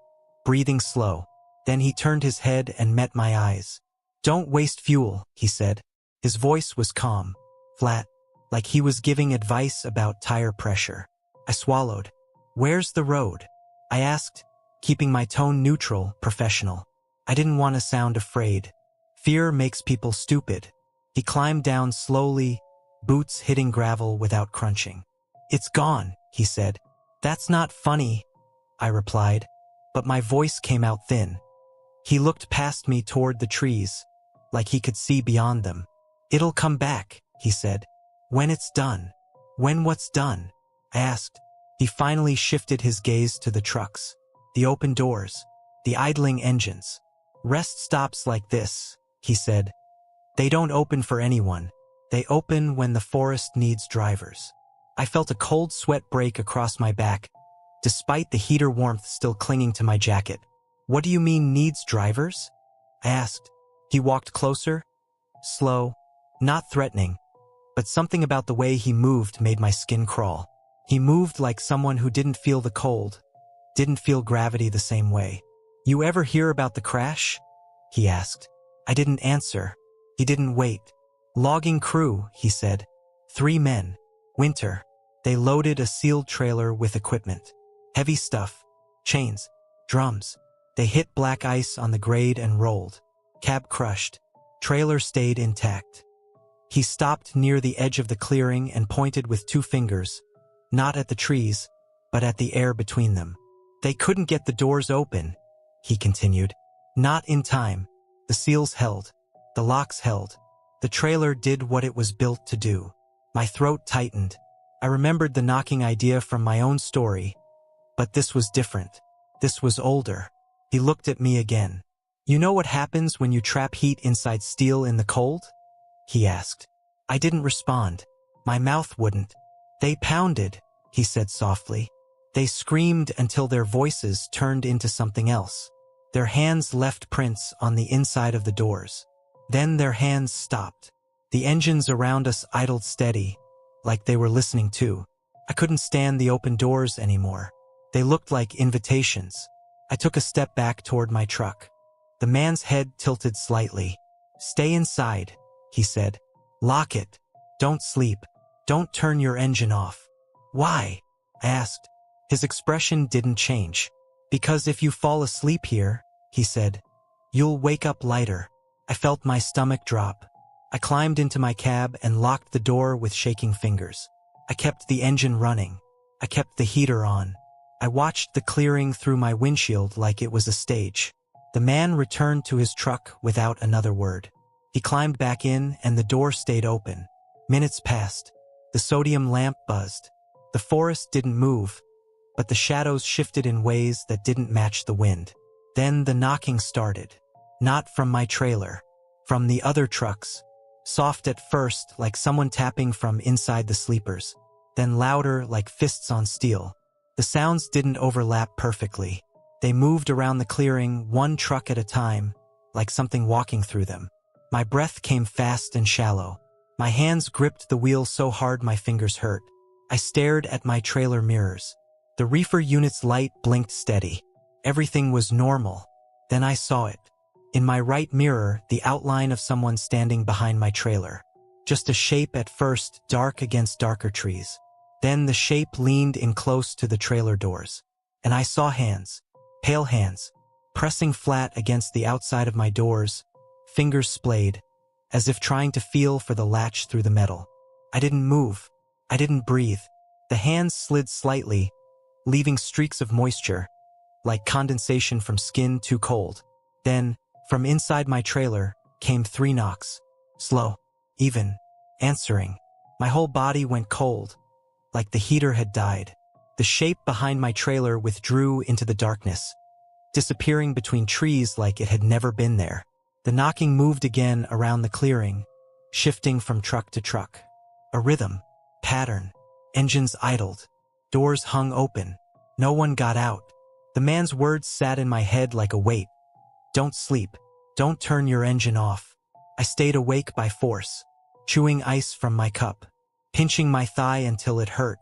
breathing slow. Then he turned his head and met my eyes. "Don't waste fuel," he said. His voice was calm, flat, like he was giving advice about tire pressure. I swallowed. "Where's the road?" I asked, keeping my tone neutral, professional. I didn't want to sound afraid. Fear makes people stupid. He climbed down slowly, boots hitting gravel without crunching. "It's gone," he said. "That's not funny," I replied, but my voice came out thin. He looked past me toward the trees, like he could see beyond them. "It'll come back," he said. "When it's done." "When what's done?" I asked. He finally shifted his gaze to the trucks, the open doors, the idling engines. "Rest stops like this," he said. "They don't open for anyone. They open when the forest needs drivers." I felt a cold sweat break across my back, despite the heater warmth still clinging to my jacket. "What do you mean needs drivers?" I asked. He walked closer, slow, not threatening, but something about the way he moved made my skin crawl. He moved like someone who didn't feel the cold, didn't feel gravity the same way. "You ever hear about the crash?" he asked. I didn't answer. He didn't wait. "Logging crew," he said. 3 men. Winter. They loaded a sealed trailer with equipment. Heavy stuff. Chains. Drums. They hit black ice on the grade and rolled. Cab crushed. Trailer stayed intact. He stopped near the edge of the clearing and pointed with 2 fingers, not at the trees, but at the air between them. "They couldn't get the doors open," he continued. "Not in time. The seals held. The locks held. The trailer did what it was built to do." My throat tightened. I remembered the knocking idea from my own story, but this was different. This was older. He looked at me again. "You know what happens when you trap heat inside steel in the cold?" he asked. I didn't respond. My mouth wouldn't. "They pounded," he said softly. "They screamed until their voices turned into something else. Their hands left prints on the inside of the doors. Then their hands stopped. The engines around us idled steady, like they were listening too. I couldn't stand the open doors anymore. They looked like invitations. I took a step back toward my truck. The man's head tilted slightly. "Stay inside," he said. "Lock it. Don't sleep. Don't turn your engine off." "Why?" I asked. His expression didn't change. "Because if you fall asleep here," he said, "you'll wake up lighter." I felt my stomach drop. I climbed into my cab and locked the door with shaking fingers. I kept the engine running. I kept the heater on. I watched the clearing through my windshield like it was a stage. The man returned to his truck without another word. He climbed back in and the door stayed open. Minutes passed. The sodium lamp buzzed. The forest didn't move, but the shadows shifted in ways that didn't match the wind. Then the knocking started. Not from my trailer. From the other trucks. Soft at first, like someone tapping from inside the sleepers. Then louder, like fists on steel. The sounds didn't overlap perfectly. They moved around the clearing, one truck at a time, like something walking through them. My breath came fast and shallow. My hands gripped the wheel so hard my fingers hurt. I stared at my trailer mirrors. The reefer unit's light blinked steady. Everything was normal. Then I saw it. In my right mirror, the outline of someone standing behind my trailer. Just a shape at first, dark against darker trees. Then the shape leaned in close to the trailer doors. And I saw hands, pale hands, pressing flat against the outside of my doors, fingers splayed, as if trying to feel for the latch through the metal. I didn't move. I didn't breathe. The hands slid slightly, leaving streaks of moisture, like condensation from skin too cold. Then, from inside my trailer, came 3 knocks. Slow, even, answering. My whole body went cold, like the heater had died. The shape behind my trailer withdrew into the darkness, disappearing between trees like it had never been there. The knocking moved again around the clearing, shifting from truck to truck. A rhythm, pattern. Engines idled. Doors hung open. No one got out. The man's words sat in my head like a weight. Don't sleep. Don't turn your engine off. I stayed awake by force, chewing ice from my cup, pinching my thigh until it hurt,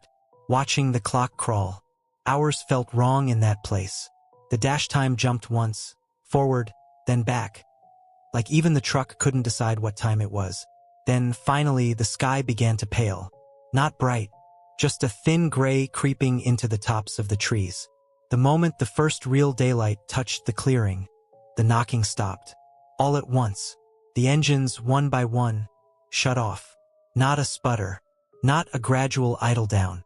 watching the clock crawl. Hours felt wrong in that place. The dash time jumped once, forward, then back. Like even the truck couldn't decide what time it was. Then, finally, the sky began to pale. Not bright, just a thin gray creeping into the tops of the trees. The moment the first real daylight touched the clearing, the knocking stopped. All at once, the engines, one by one, shut off. Not a sputter, not a gradual idle down.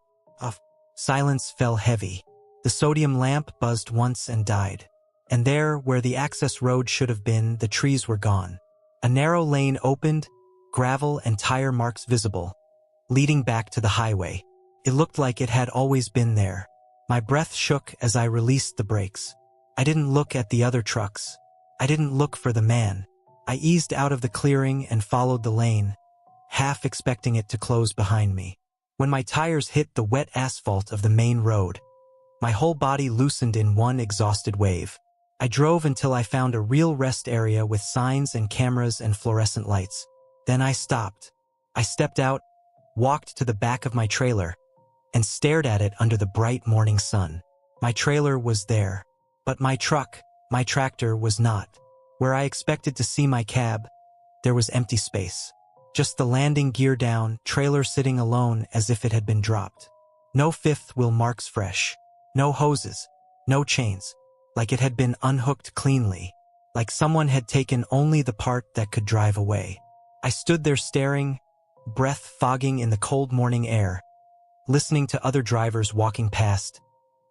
Silence fell heavy. The sodium lamp buzzed once and died. And there, where the access road should have been, the trees were gone. A narrow lane opened, gravel and tire marks visible, leading back to the highway. It looked like it had always been there. My breath shook as I released the brakes. I didn't look at the other trucks. I didn't look for the man. I eased out of the clearing and followed the lane, half expecting it to close behind me. When my tires hit the wet asphalt of the main road, my whole body loosened in one exhausted wave. I drove until I found a real rest area with signs and cameras and fluorescent lights. Then I stopped. I stepped out, walked to the back of my trailer, and stared at it under the bright morning sun. My trailer was there, but my truck, my tractor, was not. Where I expected to see my cab, there was empty space. Just the landing gear down, trailer sitting alone as if it had been dropped. No fifth wheel marks fresh. No hoses. No chains. Like it had been unhooked cleanly. Like someone had taken only the part that could drive away. I stood there staring, breath fogging in the cold morning air, listening to other drivers walking past,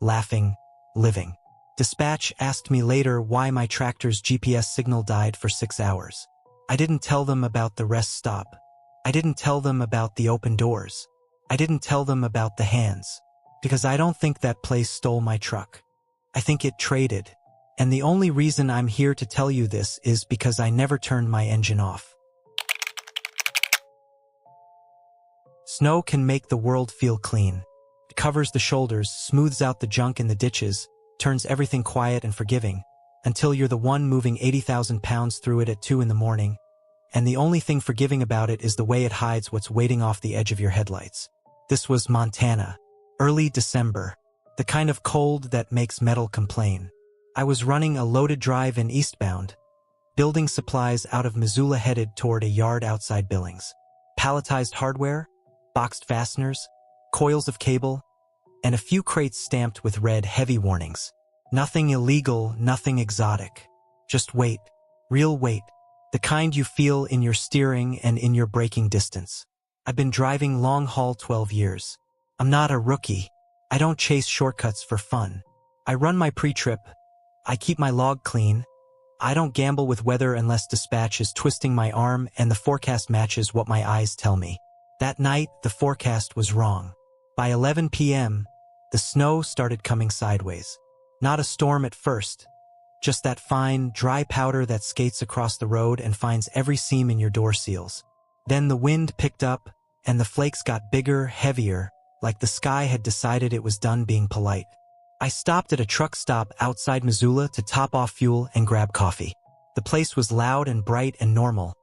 laughing, living. Dispatch asked me later why my tractor's GPS signal died for 6 hours. I didn't tell them about the rest stop. I didn't tell them about the open doors. I didn't tell them about the hands. Because I don't think that place stole my truck. I think it traded. And the only reason I'm here to tell you this is because I never turned my engine off. Snow can make the world feel clean. It covers the shoulders, smooths out the junk in the ditches, turns everything quiet and forgiving, until you're the one moving 80,000 pounds through it at 2 in the morning, and the only thing forgiving about it is the way it hides what's waiting off the edge of your headlights. This was Montana, early December, the kind of cold that makes metal complain. I was running a loaded drive in eastbound, building supplies out of Missoula headed toward a yard outside Billings. Palletized hardware, boxed fasteners, coils of cable, and a few crates stamped with red heavy warnings. Nothing illegal, nothing exotic. Just weight. Real weight. The kind you feel in your steering and in your braking distance. I've been driving long haul 12 years. I'm not a rookie. I don't chase shortcuts for fun. I run my pre-trip. I keep my log clean. I don't gamble with weather unless dispatch is twisting my arm and the forecast matches what my eyes tell me. That night, the forecast was wrong. By 11 p.m., the snow started coming sideways. Not a storm at first, just that fine, dry powder that skates across the road and finds every seam in your door seals. Then the wind picked up, and the flakes got bigger, heavier, like the sky had decided it was done being polite. I stopped at a truck stop outside Missoula to top off fuel and grab coffee. The place was loud and bright and normal.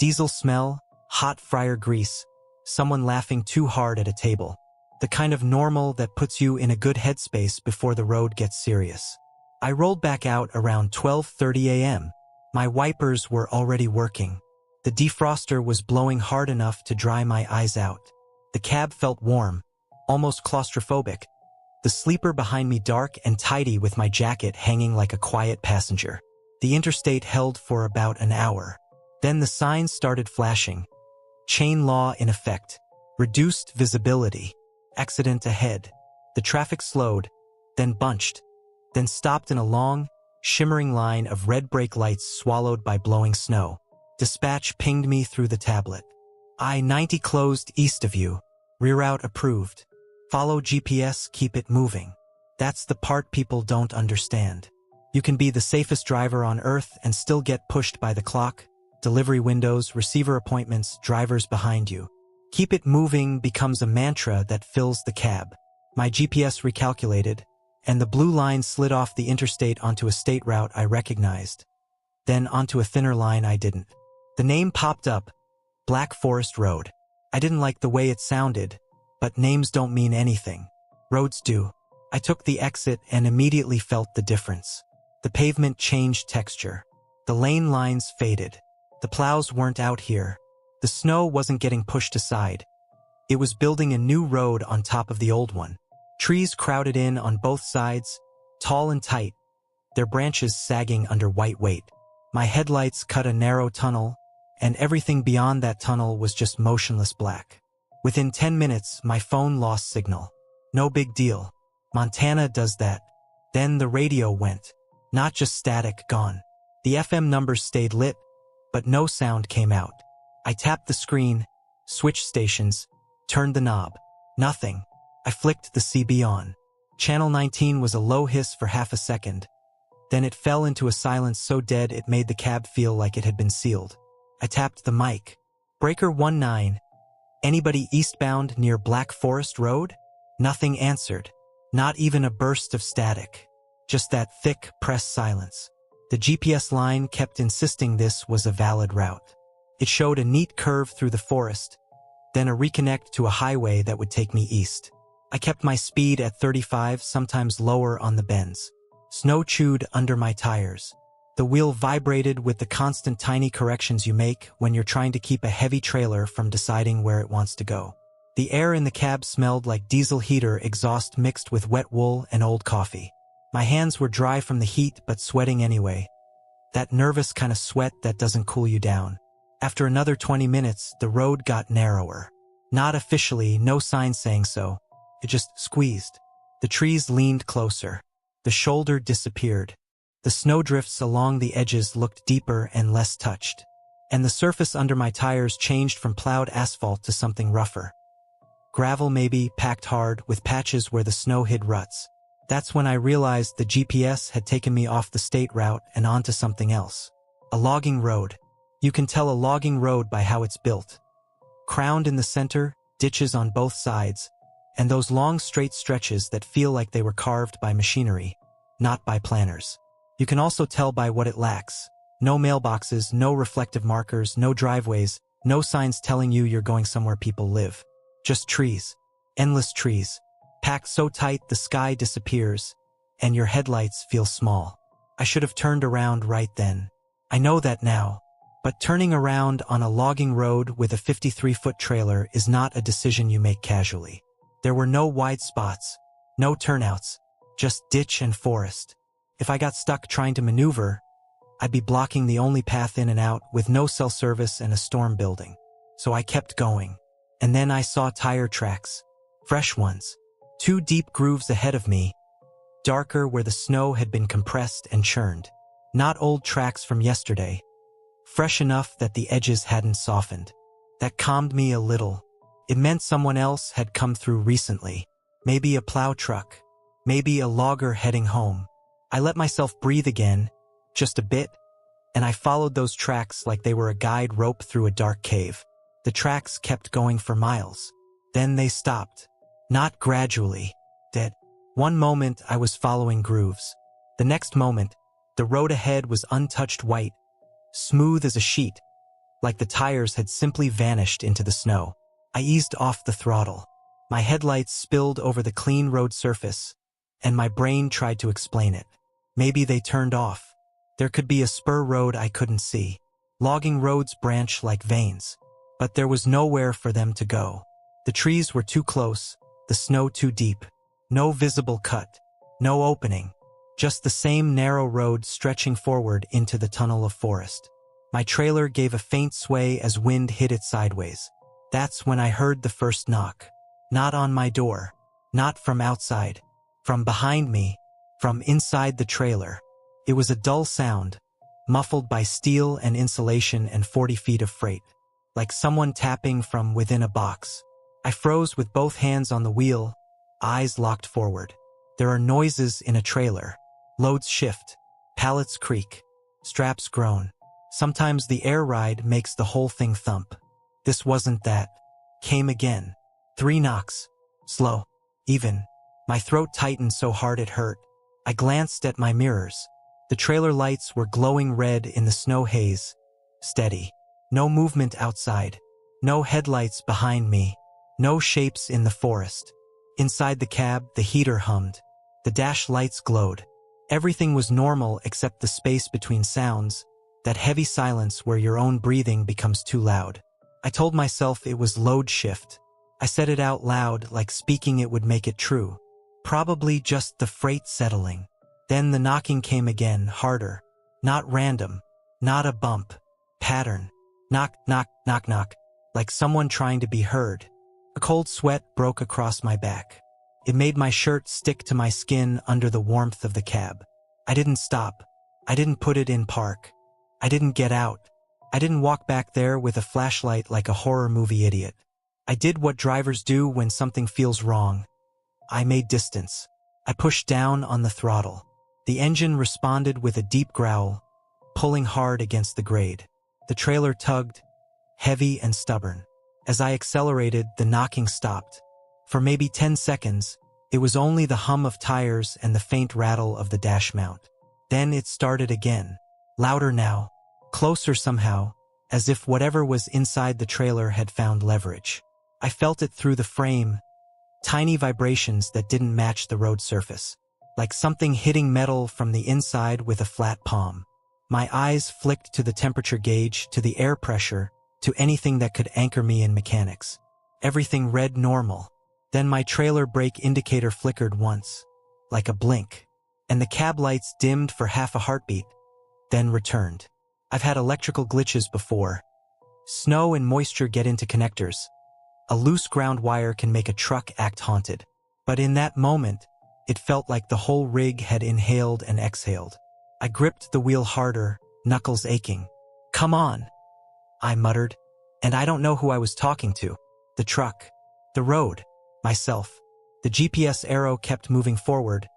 Diesel smell, hot fryer grease, someone laughing too hard at a table. The kind of normal that puts you in a good headspace before the road gets serious. I rolled back out around 12:30 a.m. My wipers were already working. The defroster was blowing hard enough to dry my eyes out. The cab felt warm, almost claustrophobic. The sleeper behind me dark and tidy with my jacket hanging like a quiet passenger. The interstate held for about an hour. Then the signs started flashing. Chain law in effect. Reduced visibility. Accident ahead. The traffic slowed, then bunched, then stopped in a long, shimmering line of red brake lights swallowed by blowing snow. Dispatch pinged me through the tablet. I-90 closed east of you. Reroute approved. Follow GPS, keep it moving. That's the part people don't understand. You can be the safest driver on earth and still get pushed by the clock, delivery windows, receiver appointments, drivers behind you. Keep it moving becomes a mantra that fills the cab. My GPS recalculated, and the blue line slid off the interstate onto a state route I recognized, then onto a thinner line I didn't. The name popped up, Black Forest Road. I didn't like the way it sounded, but names don't mean anything. Roads do. I took the exit and immediately felt the difference. The pavement changed texture. The lane lines faded. The plows weren't out here. The snow wasn't getting pushed aside. It was building a new road on top of the old one. Trees crowded in on both sides, tall and tight, their branches sagging under white weight. My headlights cut a narrow tunnel, and everything beyond that tunnel was just motionless black. Within 10 minutes, my phone lost signal. No big deal. Montana does that. Then the radio went. Not just static, gone. The FM numbers stayed lit, but no sound came out. I tapped the screen, switched stations, turned the knob. Nothing. I flicked the CB on. Channel 19 was a low hiss for half a second. Then it fell into a silence so dead it made the cab feel like it had been sealed. I tapped the mic. Breaker 19. Anybody eastbound near Black Forest Road? Nothing answered. Not even a burst of static. Just that thick, pressed silence. The GPS line kept insisting this was a valid route. It showed a neat curve through the forest, then a reconnect to a highway that would take me east. I kept my speed at 35, sometimes lower on the bends. Snow chewed under my tires. The wheel vibrated with the constant tiny corrections you make when you're trying to keep a heavy trailer from deciding where it wants to go. The air in the cab smelled like diesel heater exhaust mixed with wet wool and old coffee. My hands were dry from the heat but sweating anyway. That nervous kind of sweat that doesn't cool you down. After another 20 minutes, the road got narrower. Not officially, no sign saying so. It just squeezed. The trees leaned closer. The shoulder disappeared. The snowdrifts along the edges looked deeper and less touched. And the surface under my tires changed from plowed asphalt to something rougher. Gravel maybe, packed hard, with patches where the snow hid ruts. That's when I realized the GPS had taken me off the state route and onto something else. A logging road. You can tell a logging road by how it's built. Crowned in the center, ditches on both sides, and those long straight stretches that feel like they were carved by machinery, not by planners. You can also tell by what it lacks. No mailboxes, no reflective markers, no driveways, no signs telling you you're going somewhere people live. Just trees. Endless trees. Packed so tight the sky disappears, and your headlights feel small. I should have turned around right then. I know that now. But turning around on a logging road with a 53-foot trailer is not a decision you make casually. There were no wide spots, no turnouts, just ditch and forest. If I got stuck trying to maneuver, I'd be blocking the only path in and out with no cell service and a storm building. So I kept going. And then I saw tire tracks. Fresh ones. 2 deep grooves ahead of me, darker where the snow had been compressed and churned. Not old tracks from yesterday. Fresh enough that the edges hadn't softened. That calmed me a little. It meant someone else had come through recently. Maybe a plow truck. Maybe a logger heading home. I let myself breathe again, just a bit, and I followed those tracks like they were a guide rope through a dark cave. The tracks kept going for miles. Then they stopped. Not gradually. Dead. One moment I was following grooves. The next moment, the road ahead was untouched white, smooth as a sheet, like the tires had simply vanished into the snow. I eased off the throttle. My headlights spilled over the clean road surface, and my brain tried to explain it. Maybe they turned off. There could be a spur road I couldn't see. Logging roads branch like veins. But there was nowhere for them to go. The trees were too close, the snow too deep. No visible cut. No opening. Just the same narrow road stretching forward into the tunnel of forest. My trailer gave a faint sway as wind hit it sideways. That's when I heard the first knock. Not on my door. Not from outside. From behind me. From inside the trailer. It was a dull sound, muffled by steel and insulation and 40 feet of freight. Like someone tapping from within a box. I froze with both hands on the wheel, eyes locked forward. There are noises in a trailer. Loads shift. Pallets creak. Straps groan. Sometimes the air ride makes the whole thing thump. This wasn't that. Came again. 3 knocks. Slow. Even. My throat tightened so hard it hurt. I glanced at my mirrors. The trailer lights were glowing red in the snow haze. Steady. No movement outside. No headlights behind me. No shapes in the forest. Inside the cab, the heater hummed. The dash lights glowed. Everything was normal except the space between sounds, that heavy silence where your own breathing becomes too loud. I told myself it was load shift. I said it out loud, like speaking it would make it true. Probably just the freight settling. Then the knocking came again, harder. Not random. Not a bump. Pattern. Knock, knock, knock, knock. Like someone trying to be heard. A cold sweat broke across my back. It made my shirt stick to my skin under the warmth of the cab. I didn't stop. I didn't put it in park. I didn't get out. I didn't walk back there with a flashlight like a horror movie idiot. I did what drivers do when something feels wrong. I made distance. I pushed down on the throttle. The engine responded with a deep growl, pulling hard against the grade. The trailer tugged, heavy and stubborn. As I accelerated, the knocking stopped. For maybe 10 seconds, it was only the hum of tires and the faint rattle of the dash mount. Then it started again, louder now, closer somehow, as if whatever was inside the trailer had found leverage. I felt it through the frame, tiny vibrations that didn't match the road surface, like something hitting metal from the inside with a flat palm. My eyes flicked to the temperature gauge, to the air pressure, to anything that could anchor me in mechanics. Everything read normal. Then my trailer brake indicator flickered once, like a blink, and the cab lights dimmed for half a heartbeat, then returned. I've had electrical glitches before. Snow and moisture get into connectors. A loose ground wire can make a truck act haunted. But in that moment, it felt like the whole rig had inhaled and exhaled. I gripped the wheel harder, knuckles aching. "Come on," I muttered, and I don't know who I was talking to. The truck, the road, myself. The GPS arrow kept moving forward,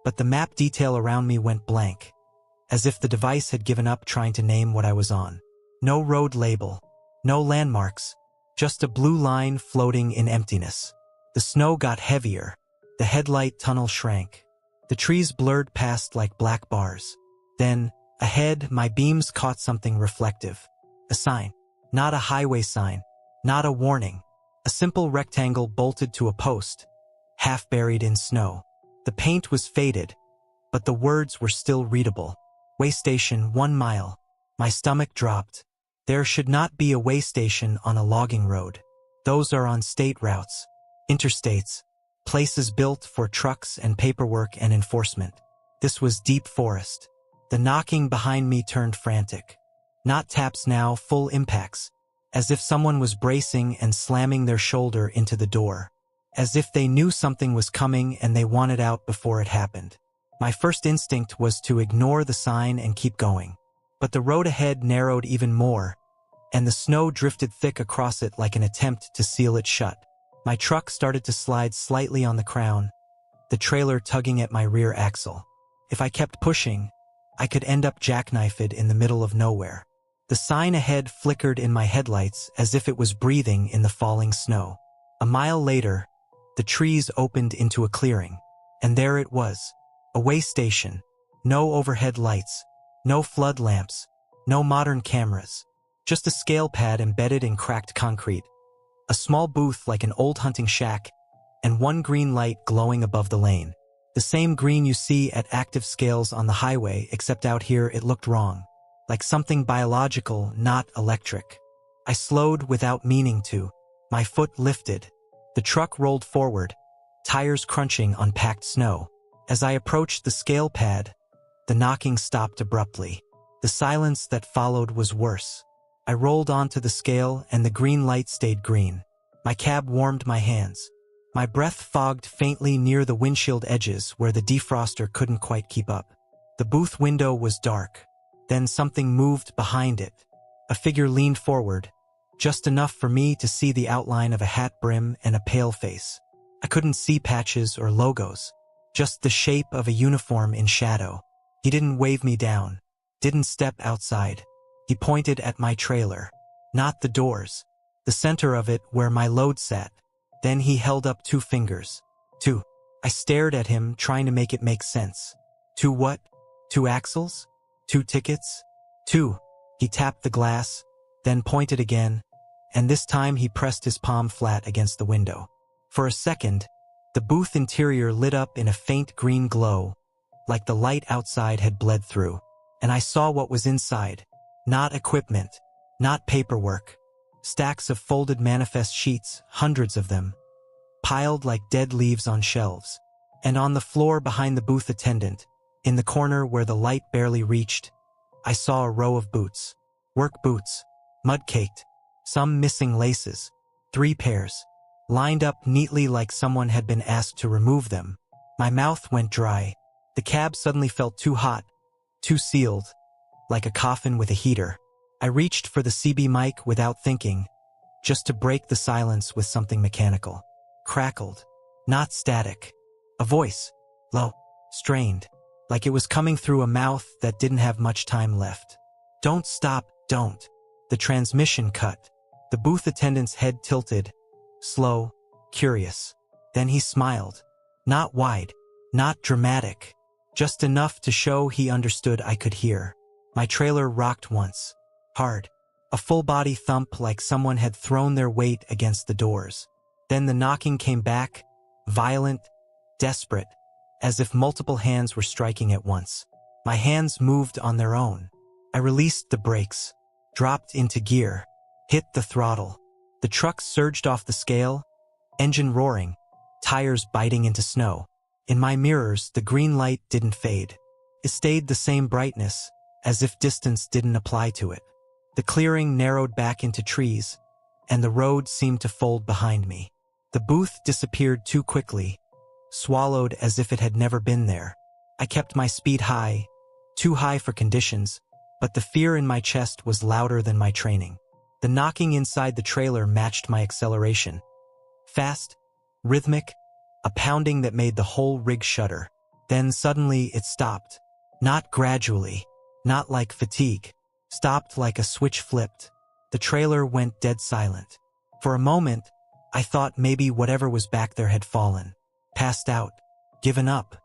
but the map detail around me went blank, as if the device had given up trying to name what I was on. No road label, no landmarks, just a blue line floating in emptiness. The snow got heavier. The headlight tunnel shrank. The trees blurred past like black bars. Then, ahead, my beams caught something reflective. A sign. Not a highway sign. Not a warning. A simple rectangle bolted to a post, half buried in snow. The paint was faded, but the words were still readable. Way station 1 mile. My stomach dropped. There should not be a way station on a logging road. Those are on state routes, interstates, places built for trucks and paperwork and enforcement. This was deep forest. The knocking behind me turned frantic. Not taps now, full impacts, as if someone was bracing and slamming their shoulder into the door, as if they knew something was coming and they wanted out before it happened. My first instinct was to ignore the sign and keep going. But the road ahead narrowed even more, and the snow drifted thick across it like an attempt to seal it shut. My truck started to slide slightly on the crown, the trailer tugging at my rear axle. If I kept pushing, I could end up jackknifed in the middle of nowhere. The sign ahead flickered in my headlights as if it was breathing in the falling snow. A mile later, the trees opened into a clearing, and there it was, a way station. No overhead lights, no flood lamps, no modern cameras, just a scale pad embedded in cracked concrete. A small booth like an old hunting shack, and one green light glowing above the lane. The same green you see at active scales on the highway, except out here it looked wrong. Like something biological, not electric. I slowed without meaning to. My foot lifted. The truck rolled forward, tires crunching on packed snow. As I approached the scale pad, the knocking stopped abruptly. The silence that followed was worse. I rolled onto the scale and the green light stayed green. My cab warmed my hands. My breath fogged faintly near the windshield edges where the defroster couldn't quite keep up. The booth window was dark. Then something moved behind it. A figure leaned forward, just enough for me to see the outline of a hat brim and a pale face. I couldn't see patches or logos, just the shape of a uniform in shadow. He didn't wave me down, didn't step outside. He pointed at my trailer, not the doors, the center of it where my load sat. Then he held up 2 fingers. 2. I stared at him, trying to make it make sense. 2 what? 2 axles? 2 tickets? 2. He tapped the glass, then pointed again, and this time he pressed his palm flat against the window. For a second, the booth interior lit up in a faint green glow, like the light outside had bled through, and I saw what was inside. Not equipment, not paperwork. Stacks of folded manifest sheets, hundreds of them, piled like dead leaves on shelves. And on the floor behind the booth attendant, in the corner where the light barely reached, I saw a row of boots. Work boots, mud-caked, some missing laces, 3 pairs, lined up neatly like someone had been asked to remove them. My mouth went dry. The cab suddenly felt too hot, too sealed, like a coffin with a heater. I reached for the CB mic without thinking, just to break the silence with something mechanical. Crackled, not static. A voice, low, strained, like it was coming through a mouth that didn't have much time left. Don't stop, don't. The transmission cut. The booth attendant's head tilted, slow, curious. Then he smiled. Not wide, not dramatic, just enough to show he understood I could hear. My trailer rocked once, hard, a full-body thump like someone had thrown their weight against the doors. Then the knocking came back, violent, desperate, as if multiple hands were striking at once. My hands moved on their own. I released the brakes, dropped into gear, hit the throttle. The truck surged off the scale, engine roaring, tires biting into snow. In my mirrors, the green light didn't fade. It stayed the same brightness, as if distance didn't apply to it. The clearing narrowed back into trees, and the road seemed to fold behind me. The booth disappeared too quickly, swallowed as if it had never been there. I kept my speed high, too high for conditions, but the fear in my chest was louder than my training. The knocking inside the trailer matched my acceleration. Fast, rhythmic, a pounding that made the whole rig shudder. Then suddenly it stopped. Not gradually, not like fatigue. Stopped like a switch flipped. The trailer went dead silent. For a moment, I thought maybe whatever was back there had fallen, passed out, given up.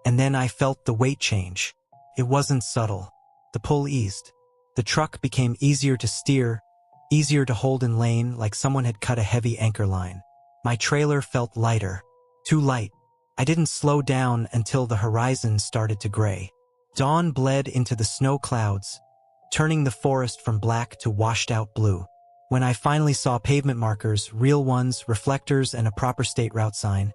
And then I felt the weight change. It wasn't subtle. The pull eased. The truck became easier to steer, easier to hold in lane, like someone had cut a heavy anchor line. My trailer felt lighter. Too light. I didn't slow down until the horizon started to gray. Dawn bled into the snow clouds, turning the forest from black to washed-out blue. When I finally saw pavement markers, real ones, reflectors, and a proper state route sign,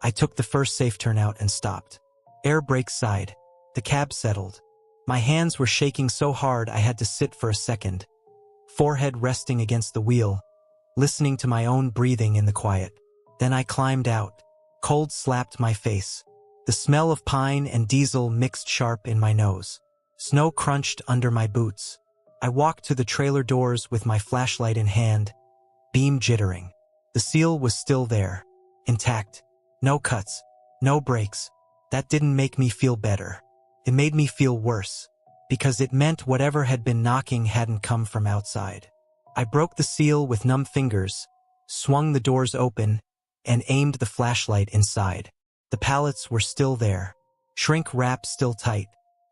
I took the first safe turnout and stopped. Air brakes sighed. The cab settled. My hands were shaking so hard I had to sit for a second, forehead resting against the wheel, listening to my own breathing in the quiet. Then I climbed out. Cold slapped my face. The smell of pine and diesel mixed sharp in my nose. Snow crunched under my boots. I walked to the trailer doors with my flashlight in hand, beam jittering. The seal was still there, intact. No cuts, no breaks. That didn't make me feel better. It made me feel worse, because it meant whatever had been knocking hadn't come from outside. I broke the seal with numb fingers, swung the doors open, and aimed the flashlight inside. The pallets were still there, shrink wrap still tight,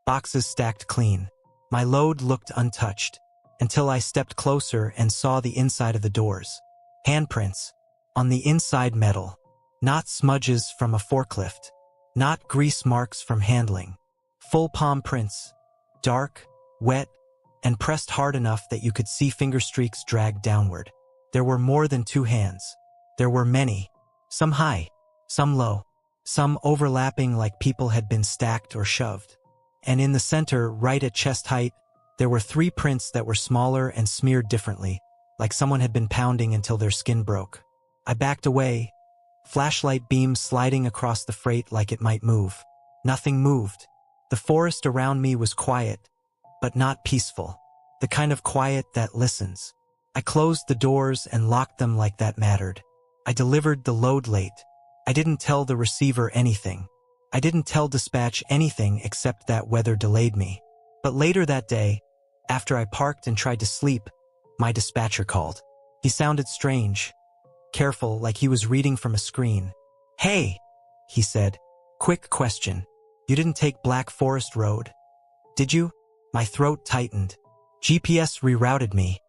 boxes stacked clean. My load looked untouched, until I stepped closer and saw the inside of the doors. Handprints, on the inside metal, not smudges from a forklift, not grease marks from handling. Full palm prints, dark, wet, and pressed hard enough that you could see finger streaks drag downward. There were more than 2 hands. There were many, some high, some low, some overlapping like people had been stacked or shoved. And in the center, right at chest height, there were 3 prints that were smaller and smeared differently, like someone had been pounding until their skin broke. I backed away, flashlight beam sliding across the freight like it might move. Nothing moved. The forest around me was quiet, but not peaceful. The kind of quiet that listens. I closed the doors and locked them like that mattered. I delivered the load late. I didn't tell the receiver anything. I didn't tell dispatch anything except that weather delayed me. But later that day, after I parked and tried to sleep, my dispatcher called. He sounded strange, careful, like he was reading from a screen. "Hey," he said. Quick question. You didn't take Black Forest Road, did you? My throat tightened. GPS rerouted me,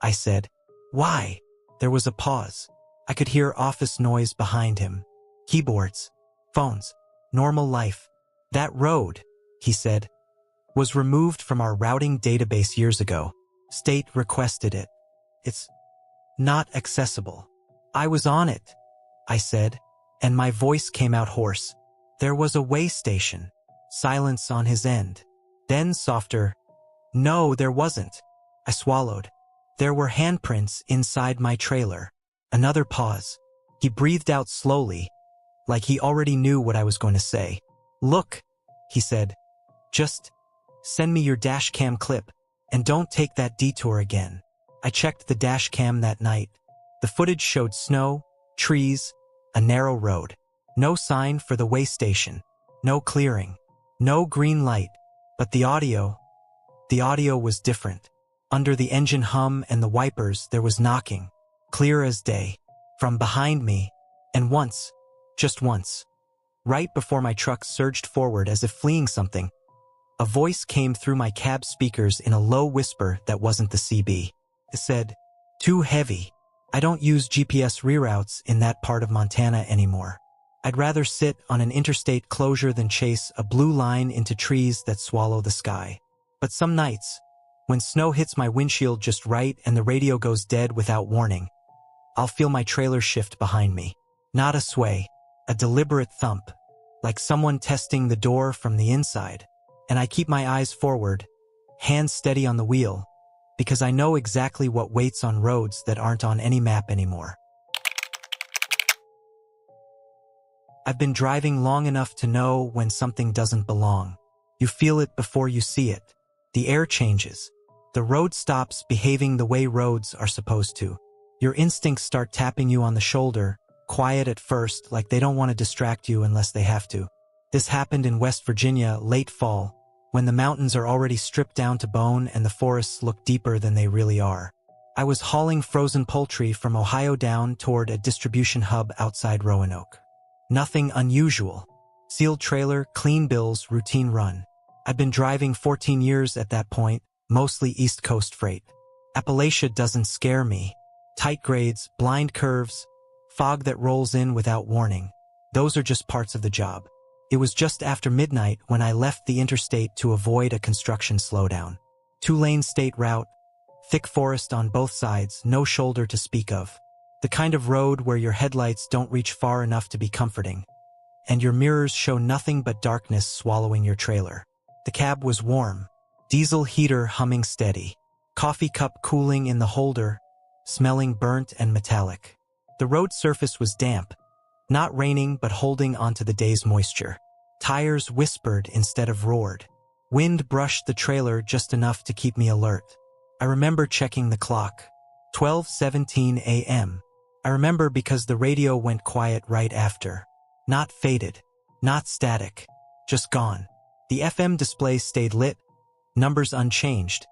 I said. Why? There was a pause. I could hear office noise behind him. Keyboards. Phones. Normal life. That road, he said, was removed from our routing database years ago. State requested it. It's not accessible. I was on it, I said, and my voice came out hoarse. There was a way station. Silence on his end. Then softer. No, there wasn't. I swallowed. There were handprints inside my trailer. Another pause. He breathed out slowly, like he already knew what I was going to say. Look, he said. Just send me your dash cam clip, and don't take that detour again. I checked the dash cam that night. The footage showed snow, trees, a narrow road. No sign for the way station. No clearing. No green light. But the audio was different. Under the engine hum and the wipers, there was knocking, clear as day, from behind me, and once, just once, right before my truck surged forward as if fleeing something, a voice came through my cab speakers in a low whisper that wasn't the CB. It said, "Too heavy. I don't use GPS reroutes in that part of Montana anymore. I'd rather sit on an interstate closure than chase a blue line into trees that swallow the sky. But some nights, when snow hits my windshield just right and the radio goes dead without warning, I'll feel my trailer shift behind me. Not a sway, a deliberate thump, like someone testing the door from the inside. And I keep my eyes forward, hands steady on the wheel, because I know exactly what waits on roads that aren't on any map anymore. I've been driving long enough to know when something doesn't belong. You feel it before you see it. The air changes. The road stops behaving the way roads are supposed to. Your instincts start tapping you on the shoulder, quiet at first, like they don't want to distract you unless they have to. This happened in West Virginia late fall, when the mountains are already stripped down to bone and the forests look deeper than they really are. I was hauling frozen poultry from Ohio down toward a distribution hub outside Roanoke. Nothing unusual. Sealed trailer, clean bills, routine run. I'd been driving 14 years at that point, mostly East Coast freight. Appalachia doesn't scare me. Tight grades, blind curves, fog that rolls in without warning. Those are just parts of the job. It was just after midnight when I left the interstate to avoid a construction slowdown. 2-lane state route, thick forest on both sides, no shoulder to speak of. The kind of road where your headlights don't reach far enough to be comforting, and your mirrors show nothing but darkness swallowing your trailer. The cab was warm, diesel heater humming steady, coffee cup cooling in the holder, smelling burnt and metallic. The road surface was damp, not raining but holding onto the day's moisture. Tires whispered instead of roared. Wind brushed the trailer just enough to keep me alert. I remember checking the clock. 12:17 a.m. I remember because the radio went quiet right after. Not faded, not static, just gone. The FM display stayed lit, numbers unchanged,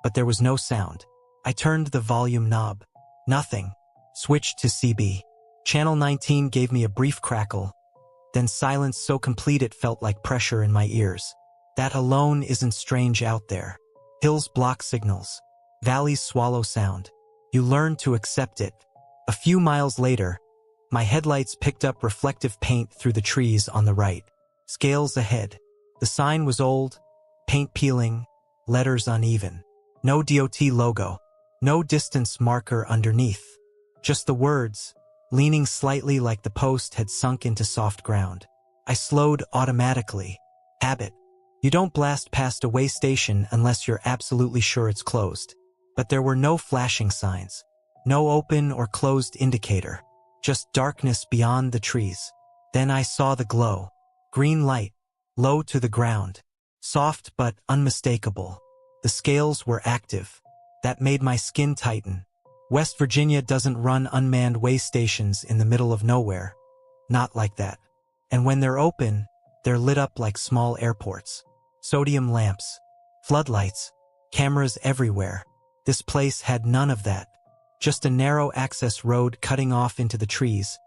but there was no sound. I turned the volume knob. Nothing. Switched to CB. Channel 19 gave me a brief crackle, then silence so complete it felt like pressure in my ears. That alone isn't strange out there. Hills block signals. Valleys swallow sound. You learn to accept it. A few miles later, my headlights picked up reflective paint through the trees on the right. Scales ahead. The sign was old, paint peeling, letters uneven. No DOT logo. No distance marker underneath. Just the words, leaning slightly like the post had sunk into soft ground. I slowed automatically. Habit. You don't blast past a way station unless you're absolutely sure it's closed. But there were no flashing signs. No open or closed indicator. Just darkness beyond the trees. Then I saw the glow. Green light. Low to the ground. Soft but unmistakable. The scales were active. That made my skin tighten. West Virginia doesn't run unmanned way stations in the middle of nowhere. Not like that. And when they're open, they're lit up like small airports. Sodium lamps. Floodlights. Cameras everywhere. This place had none of that. Just a narrow access road cutting off into the trees,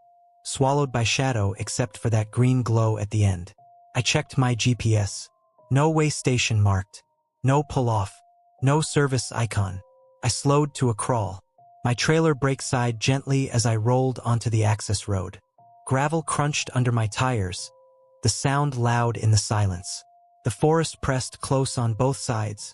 swallowed by shadow except for that green glow at the end. I checked my GPS. No way station marked. No pull-off. No service icon. I slowed to a crawl. My trailer braked side gently as I rolled onto the access road. Gravel crunched under my tires, the sound loud in the silence. The forest pressed close on both sides,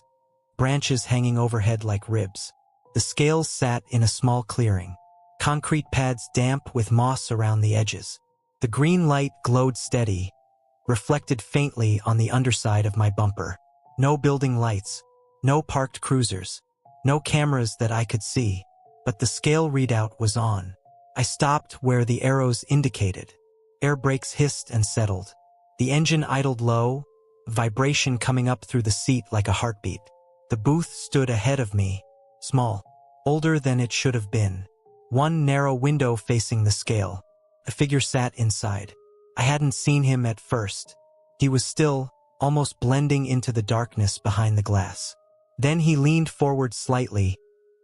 branches hanging overhead like ribs. The scales sat in a small clearing. Concrete pads damp with moss around the edges. The green light glowed steady, reflected faintly on the underside of my bumper. No building lights, no parked cruisers, no cameras that I could see, but the scale readout was on. I stopped where the arrows indicated. Air brakes hissed and settled. The engine idled low, vibration coming up through the seat like a heartbeat. The booth stood ahead of me, small, older than it should have been. One narrow window facing the scale. A figure sat inside. I hadn't seen him at first. He was still, almost blending into the darkness behind the glass. Then he leaned forward slightly,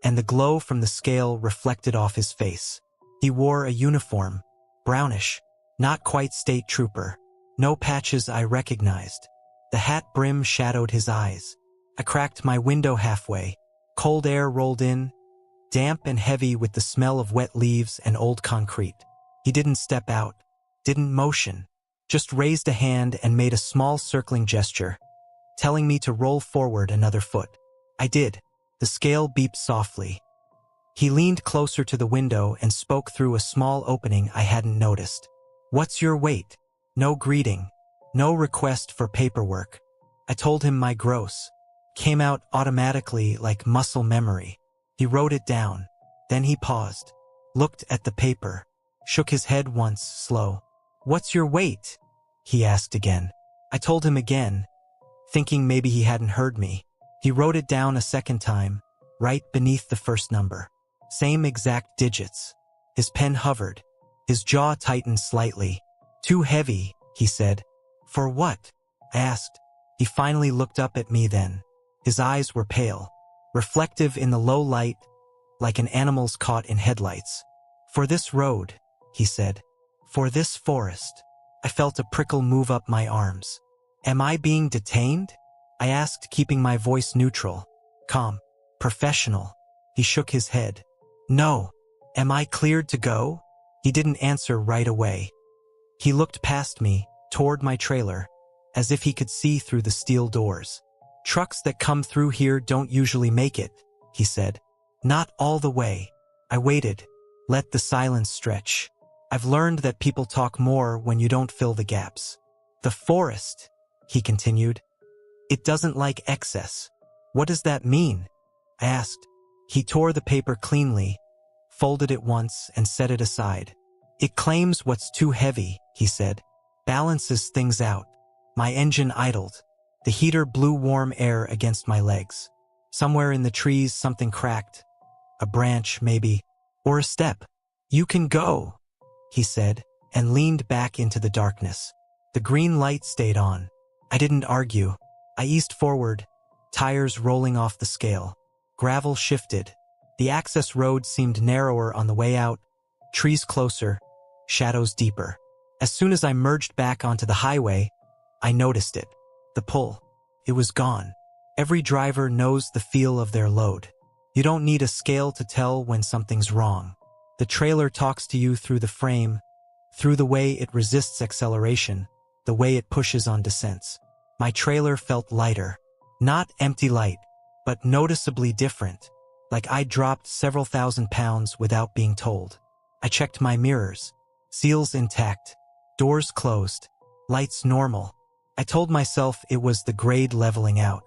and the glow from the scale reflected off his face. He wore a uniform, brownish, not quite state trooper. No patches I recognized. The hat brim shadowed his eyes. I cracked my window halfway. Cold air rolled in, damp and heavy with the smell of wet leaves and old concrete. He didn't step out, didn't motion, just raised a hand and made a small circling gesture, telling me to roll forward another foot. I did. The scale beeped softly. He leaned closer to the window and spoke through a small opening I hadn't noticed. "What's your weight?" No greeting, no request for paperwork. I told him my gross. Came out automatically like muscle memory. He wrote it down. Then he paused, looked at the paper, shook his head once, slow. "What's your weight?" he asked again. I told him again, thinking maybe he hadn't heard me. He wrote it down a second time, right beneath the first number. Same exact digits. His pen hovered. His jaw tightened slightly. "Too heavy," he said. "For what?" I asked. He finally looked up at me then. His eyes were pale, reflective in the low light, like an animal's caught in headlights. "For this road," he said. "For this forest." I felt a prickle move up my arms. "Am I being detained?" I asked, keeping my voice neutral, calm, professional. He shook his head. "No." "Am I cleared to go?" He didn't answer right away. He looked past me, toward my trailer, as if he could see through the steel doors. "Trucks that come through here don't usually make it," he said. "Not all the way." I waited, let the silence stretch. I've learned that people talk more when you don't fill the gaps. "The forest," he continued. "It doesn't like excess." "What does that mean?" I asked. He tore the paper cleanly, folded it once and set it aside. "It claims what's too heavy," he said. "Balances things out." My engine idled. The heater blew warm air against my legs. Somewhere in the trees something cracked. A branch, maybe. Or a step. "You can go," he said, and leaned back into the darkness. The green light stayed on. I didn't argue. I eased forward, tires rolling off the scale. Gravel shifted. The access road seemed narrower on the way out, trees closer, shadows deeper. As soon as I merged back onto the highway, I noticed it. The pull. It was gone. Every driver knows the feel of their load. You don't need a scale to tell when something's wrong. The trailer talks to you through the frame, through the way it resists acceleration, the way it pushes on descents. My trailer felt lighter. Not empty light, but noticeably different, like I'd dropped several thousand pounds without being told. I checked my mirrors. Seals intact. Doors closed. Lights normal. I told myself it was the grade leveling out,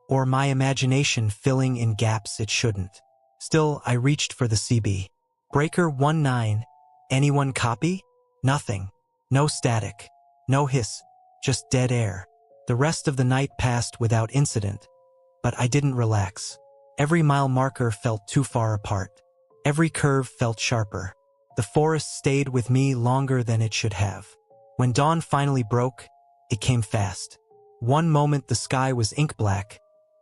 or my imagination filling in gaps it shouldn't. Still, I reached for the CB. "Breaker 19. Anyone copy?" Nothing. No static. No hiss. Just dead air. The rest of the night passed without incident, but I didn't relax. Every mile marker felt too far apart. Every curve felt sharper. The forest stayed with me longer than it should have. When dawn finally broke, it came fast. One moment the sky was ink black,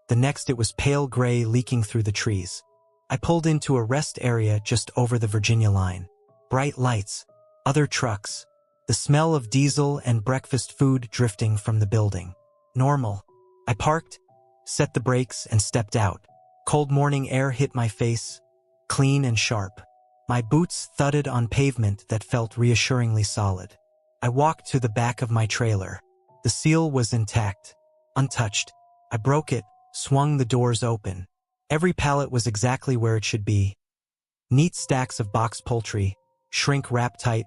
the next it was pale gray leaking through the trees. I pulled into a rest area just over the Virginia line. Bright lights, Other trucks. The smell of diesel and breakfast food drifting from the building. Normal. I parked, set the brakes, and stepped out. Cold morning air hit my face, clean and sharp. My boots thudded on pavement that felt reassuringly solid. I walked to the back of my trailer. The seal was intact, untouched. I broke it, swung the doors open. Every pallet was exactly where it should be. Neat stacks of boxed poultry, shrink wrapped tight,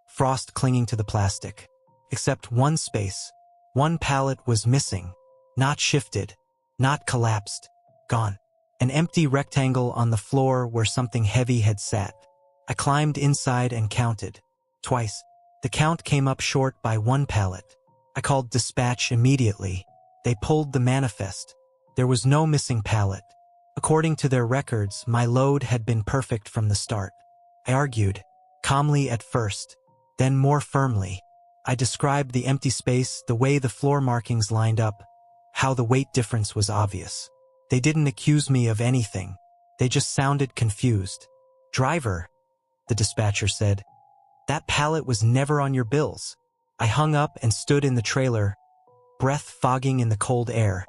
frost clinging to the plastic. Except one space. One pallet was missing. Not shifted, not collapsed, gone. An empty rectangle on the floor where something heavy had sat. I climbed inside and counted. Twice. The count came up short by one pallet. I called dispatch immediately. They pulled the manifest. There was no missing pallet. According to their records, my load had been perfect from the start. I argued, calmly at first, then more firmly. I described the empty space, the way the floor markings lined up, how the weight difference was obvious. They didn't accuse me of anything. They just sounded confused. "Driver," the dispatcher said, "that pallet was never on your bills." I hung up and stood in the trailer, breath fogging in the cold air,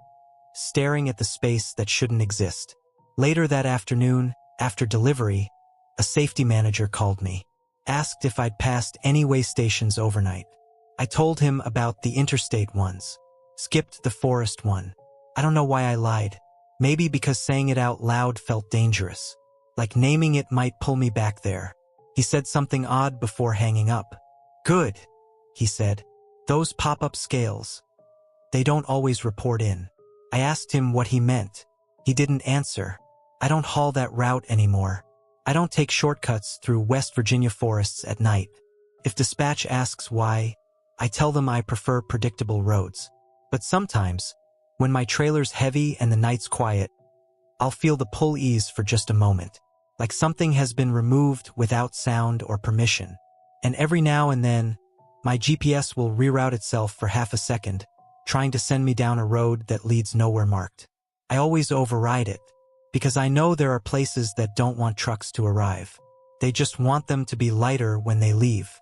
staring at the space that shouldn't exist. Later that afternoon, after delivery, a safety manager called me, asked if I'd passed any way stations overnight. I told him about the interstate ones, skipped the forest one. I don't know why I lied. Maybe because saying it out loud felt dangerous. Like naming it might pull me back there. He said something odd before hanging up. "Good," he said. "Those pop-up scales. They don't always report in." I asked him what he meant. He didn't answer. I don't haul that route anymore. I don't take shortcuts through West Virginia forests at night. If dispatch asks why, I tell them I prefer predictable roads. But sometimes, when my trailer's heavy and the night's quiet, I'll feel the pull ease for just a moment, like something has been removed without sound or permission. And every now and then, my GPS will reroute itself for half a second, trying to send me down a road that leads nowhere marked. I always override it, because I know there are places that don't want trucks to arrive. They just want them to be lighter when they leave.